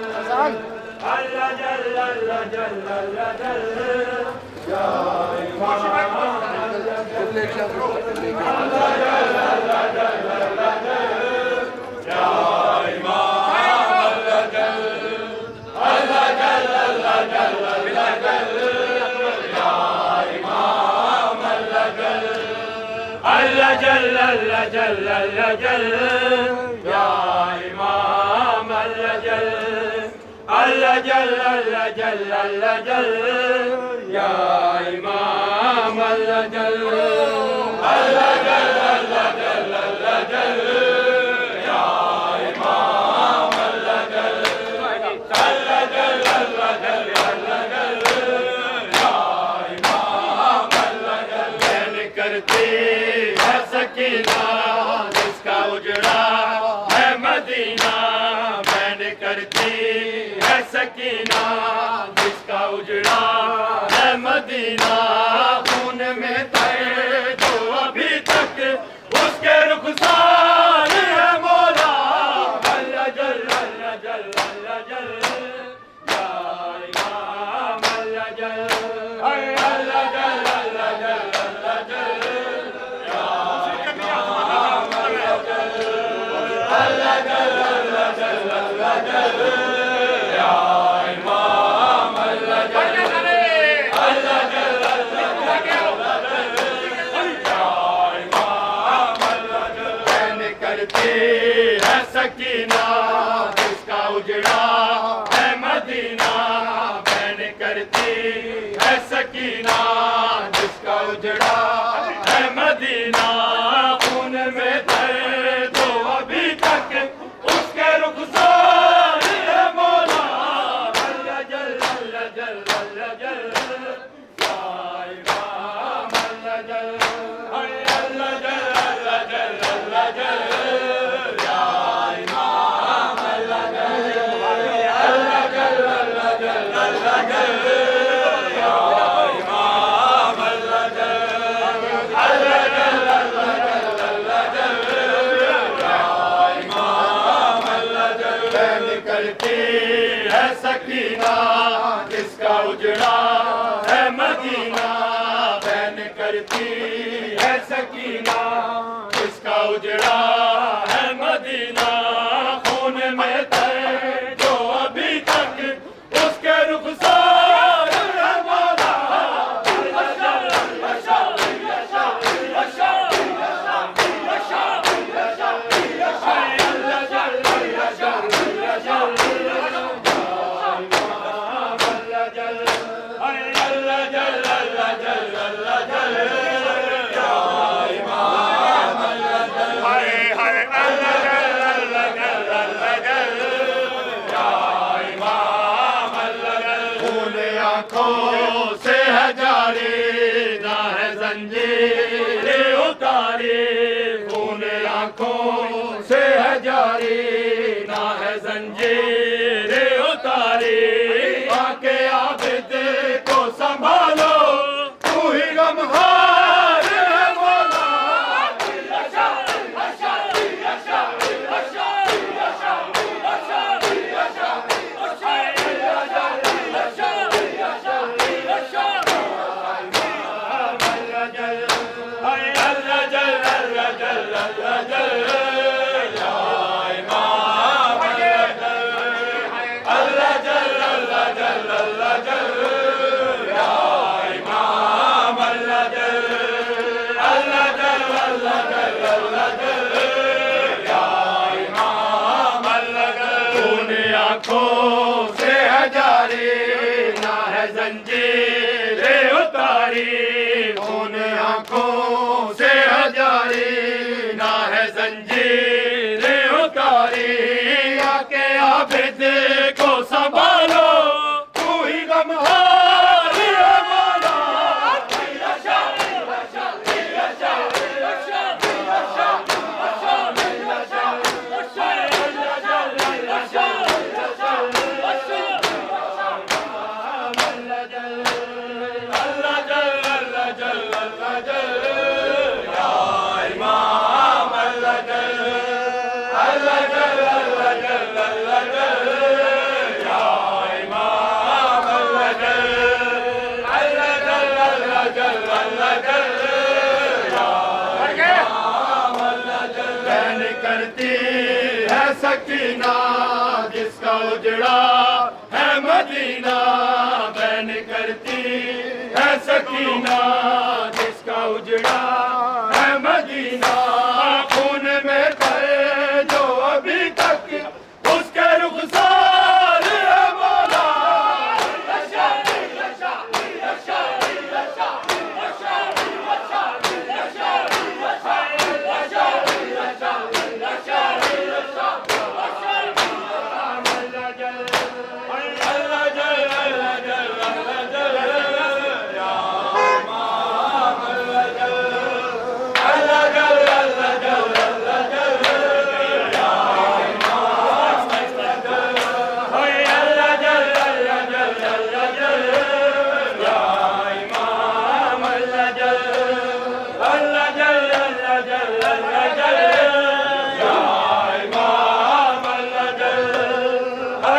अल्लाह जल अल्लाह जल अल्लाह जल या इमाम अल्लाह जल अल्लाह जल अल्लाह जल या इमाम अल्लाह जल अल्लाह जल अल्लाह जल अल्लाह जल या इमाम अल्लाह जल अल्लाह जल अल्लाह जल अल्लाह जल या इमाम अल्लाह जल अल्लाह जल अल्लाह जल अल्लाह जल या इमाम अल्लाह जल बैन करती है सकीना जिसका उजड़ा है मदीना बैन करती है सकीना जिसका उजड़ा है मदीना खून में तय जो अभी तक उसके रुखसार है मौला अल्लाह जल अल्लाह जल अल्लाह जल या इमाम अल्लाह जल अल्लाह जल अल्लाह जल अल्लाह जल या इमाम अल्लाह जल करती है सकीना जिसका उजड़ा है मदीना बैन करती है सकीना जिसका उजड़ा है मदीना खून में दर्द जो अभी तक उसके रुखसार है मौला अल्लाह जल अल्लाह जल अल्लाह जल या इमाम अल्लाह जल अल्लाह जल अल्लाह जल अल्लाह जल या इमाम अल्लाह जल अल्लाह जल अल्लाह जल अल्लाह जल या इमाम अल्लाह जल अल्लाह जल अल्लाह जल अल्लाह जल या इमाम अल्लाह जल बैन करती है सकीना जिसका उजड़ा है मदीना बैन करती है सकीना जिसका उजड़ा है मदीना खून में दर्द जो अभी तक उसके रुखसार है मौला अशा अशा अशा अशा अशा अशा अल्लाह जल अल्लाह जल अल्लाह जल अल्लाह जल अल्लाह जल अल्लाह जल अल्लाह जल या इमाम अल्लाह जल हाय हाय अल्लाह जल अल्लाह जल अल्लाह जल या इमाम अल्लाह जल खून आँखों से है जारी ना है जंजीर उतारी खून आँखों से है जारी ना है जंजीर उतारी आके आबिद को संभालो तू ही गमहार है मौला अशा अशा अशा अशा अशा अशा अशा अशा अल्लाह जल अशा अशा अशा अल्लाह जल अल्लाह जल अल्लाह जल अल्लाह जल या इमाम अल्लाह जल अल्लाह जल अल्लाह जल अल्लाह जल या इमाम अल्लाह जल अल्लाह जल अल्लाह जल अल्लाह जल या इमाम अल्लाह जल खून आँखों से है जारी ना है जंजीर उतारी खून आँखों से है जारी ना है जंजीर उतारी आके आबिद को संभालो तू ही गमहार है मौला अशा अशा अशा अशा अशा अशा अशा अशा अल्लाह जल अशा अशा अशा अल्लाह जल अल्लाह जल अल्लाह जल अल्लाह जल या इमाम अल्लाह जल अल्लाह जल अल्लाह जल अल्लाह जल या इमाम अल्लाह जल अल्लाह जल अल्लाह जल अल्लाह जल या इमाम अल्लाह जल बैन करती है सकीना जिसका उजड़ा है मदीना बैन करती है सकीना जिसका उजड़ा है मदीना खून में दर्द जो अभी तक उसके रुखसार है मौला अशा अशा अशा अशा अशा अशा अशा अशा अशा अशा अशा अल्लाह जल अल्लाह जल अल्लाह जल अल्लाह जल या इमाम अल्लाह जल अल्लाह जल अल्लाह जल अल्लाह जल या इमाम अल्लाह जल अल्लाह जल अल्लाह जल अल्लाह जल या इमाम अल्लाह जल अल्लाह जल अल्लाह जल अल्लाह जल या इमाम अल्लाह जल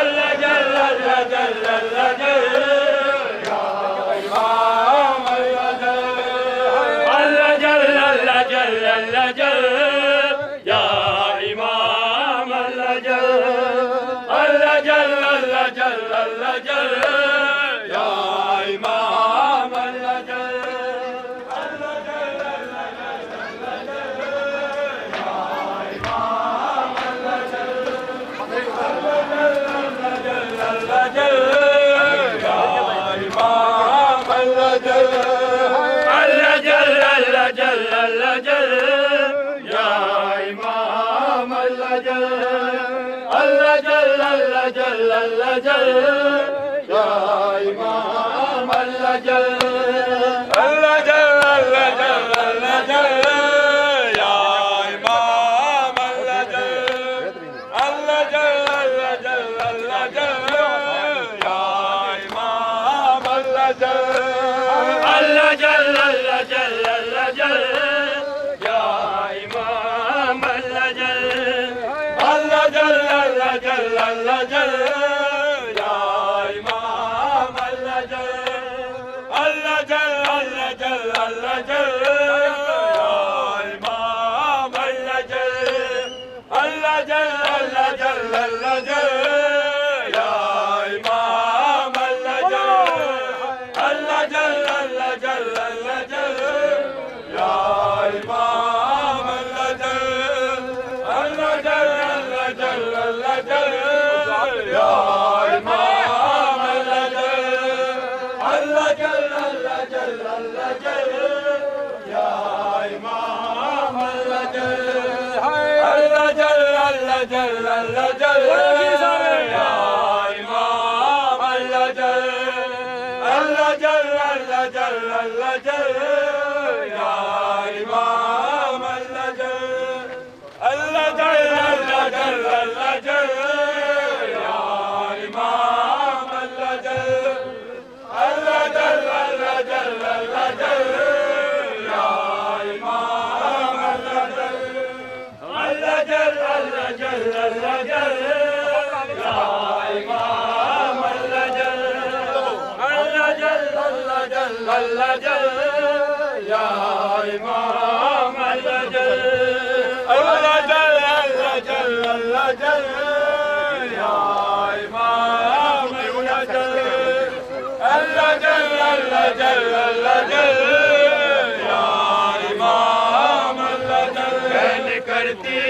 अल्लाह जल अल्लाह जल अल्लाह जल या इमाम अल्लाह जल अल्लाह जल अल्लाह जल अल्लाह जल या इमाम अल्लाह जल अल्लाह जल अल्लाह जल अल्लाह जल या इमाम अल्लाह जल अल्लाह जल अल्लाह जल अल्लाह जल या इमाम अल्लाह जल या इमाम अल्लाह जल अल्लाह जल अल्लाह जल अल्लाह जल या इमाम अल्लाह जल अल्लाह जल अल्लाह जल अल्लाह जल या इमाम अल्लाह जल अल्लाह जल अल्लाह जल अल्लाह जल या इमाम अल्लाह जल अल्लाह जल अल्लाह जल अल्लाह जल या इमाम अल्लाह जल अल्लाह जल अल्लाह जल अल्लाह जल या इमाम अल्लाह जल अल्लाह जल अल्लाह जल अल्लाह जल या इमाम अल्लाह जल अल्लाह जल अल्लाह जल अल्लाह जल या इमाम अल्लाह जल अल्लाह जल अल्लाह जल अल्लाह जल या इमाम अल्लाह जल अल्लाह जल अल्लाह जल अल्लाह जल या इमाम अल्लाह जल अल्लाह जल अल्लाह जल अल्लाह जल या इमाम अल्लाह जल अल्लाह जल अल्लाह जल अल्लाह जल या इमाम अल्लाह जल अल्लाह जल अल्लाह जल अल्लाह जल या इमाम अल्लाह जल अल्लाह जल अल्लाह जल अल्लाह जल या इमाम अल्लाह जल अल्लाह जल अल्लाह जल अल्लाह जल या इमाम अल्लाह जल अल्लाह जल अल्लाह जल अल्लाह जल या इमाम अल्लाह जल अल्लाह जल अल्लाह जल अल्लाह जल या इमाम अल्लाह जल अल्लाह जल अल्लाह जल अल्लाह जल या इमाम अल्लाह जल बहन करती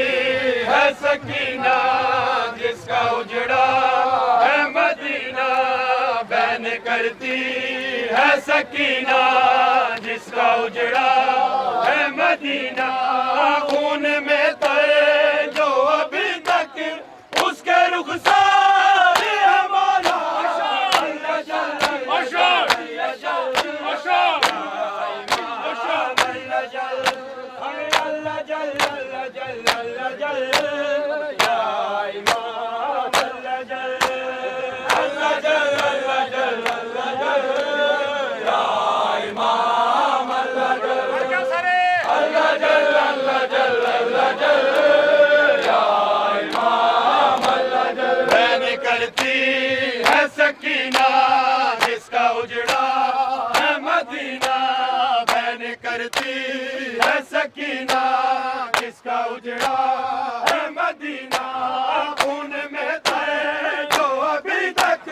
है सकीना जिसका उजड़ा है मदीना बहन करती है सकीना जिसका उजड़ा है मदीना खून में तरे जो अभी तक उसके रुखसार है मौला अल्लाह जल अल्लाह जल अल्लाह जल अल्लाह जल अल्लाह जल अल्लाह जल या इमाम अल्लाह जल अल्लाह जल अल्लाह जल अल्लाह जल या इमाम अल्लाह जल अल्लाह जल अल्लाह जल अल्लाह जल या इमाम अल्लाह जल बहन करती है सकीना जिसका उजड़ा है मदीना बहन करती है सकीना जिसका उजड़ा है मदीना खून में तरे जो अभी तक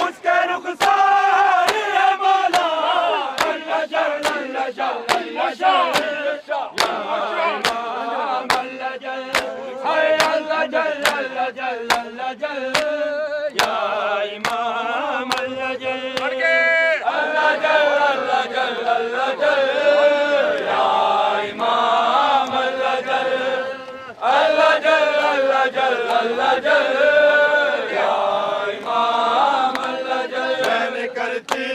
उसके रुखसार है मौला अल्लाह जल अल्लाह जल अल्लाह जल या इमाम अल्लाह जल हाय अल्लाह जल अल्लाह जल अल्लाह जल या इमाम अल्लाह जल अल्लाह जल अल्लाह जल अल्लाह जल या इमाम अल्लाह जल अल्लाह जल अल्लाह जल अल्लाह जल या इमाम अल्लाह जल बहन करती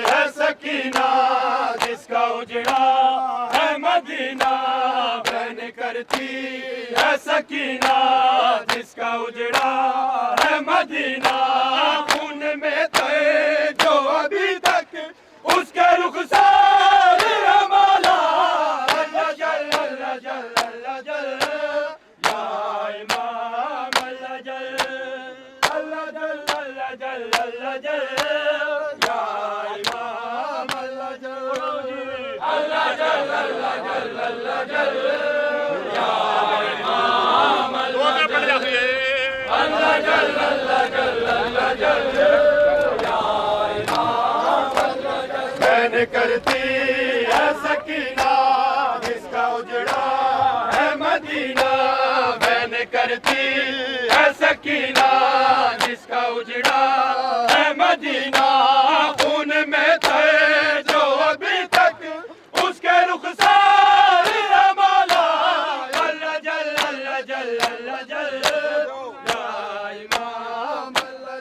है सकीना जिसका उजड़ा है मदीना बहन करती है सकीना जिसका उजड़ा है मदीना खून में तय जो अभी तक उसके रुखसार है मौला अल्लाह जल अल्लाह जल अल्लाह जल या इमाम अल्लाह जल अल्लाह जल अल्लाह जल अल्लाह जल या इमाम अल्लाह जल अल्लाह जल अल्लाह जल अल्लाह जल या इमाम अल्लाह जल अल्लाह जल अल्लाह जल अल्लाह जल या इमाम अल्लाह जल बहन करती है सकीना जिसका उजड़ा है मदीना बहन करती है सकीना जिसका उजड़ा है मदीना खून में तय जो अभी तक उसके रुखसार है मौला अल्लाह जल अल्लाह जल अल्लाह जल या इमाम अल्लाह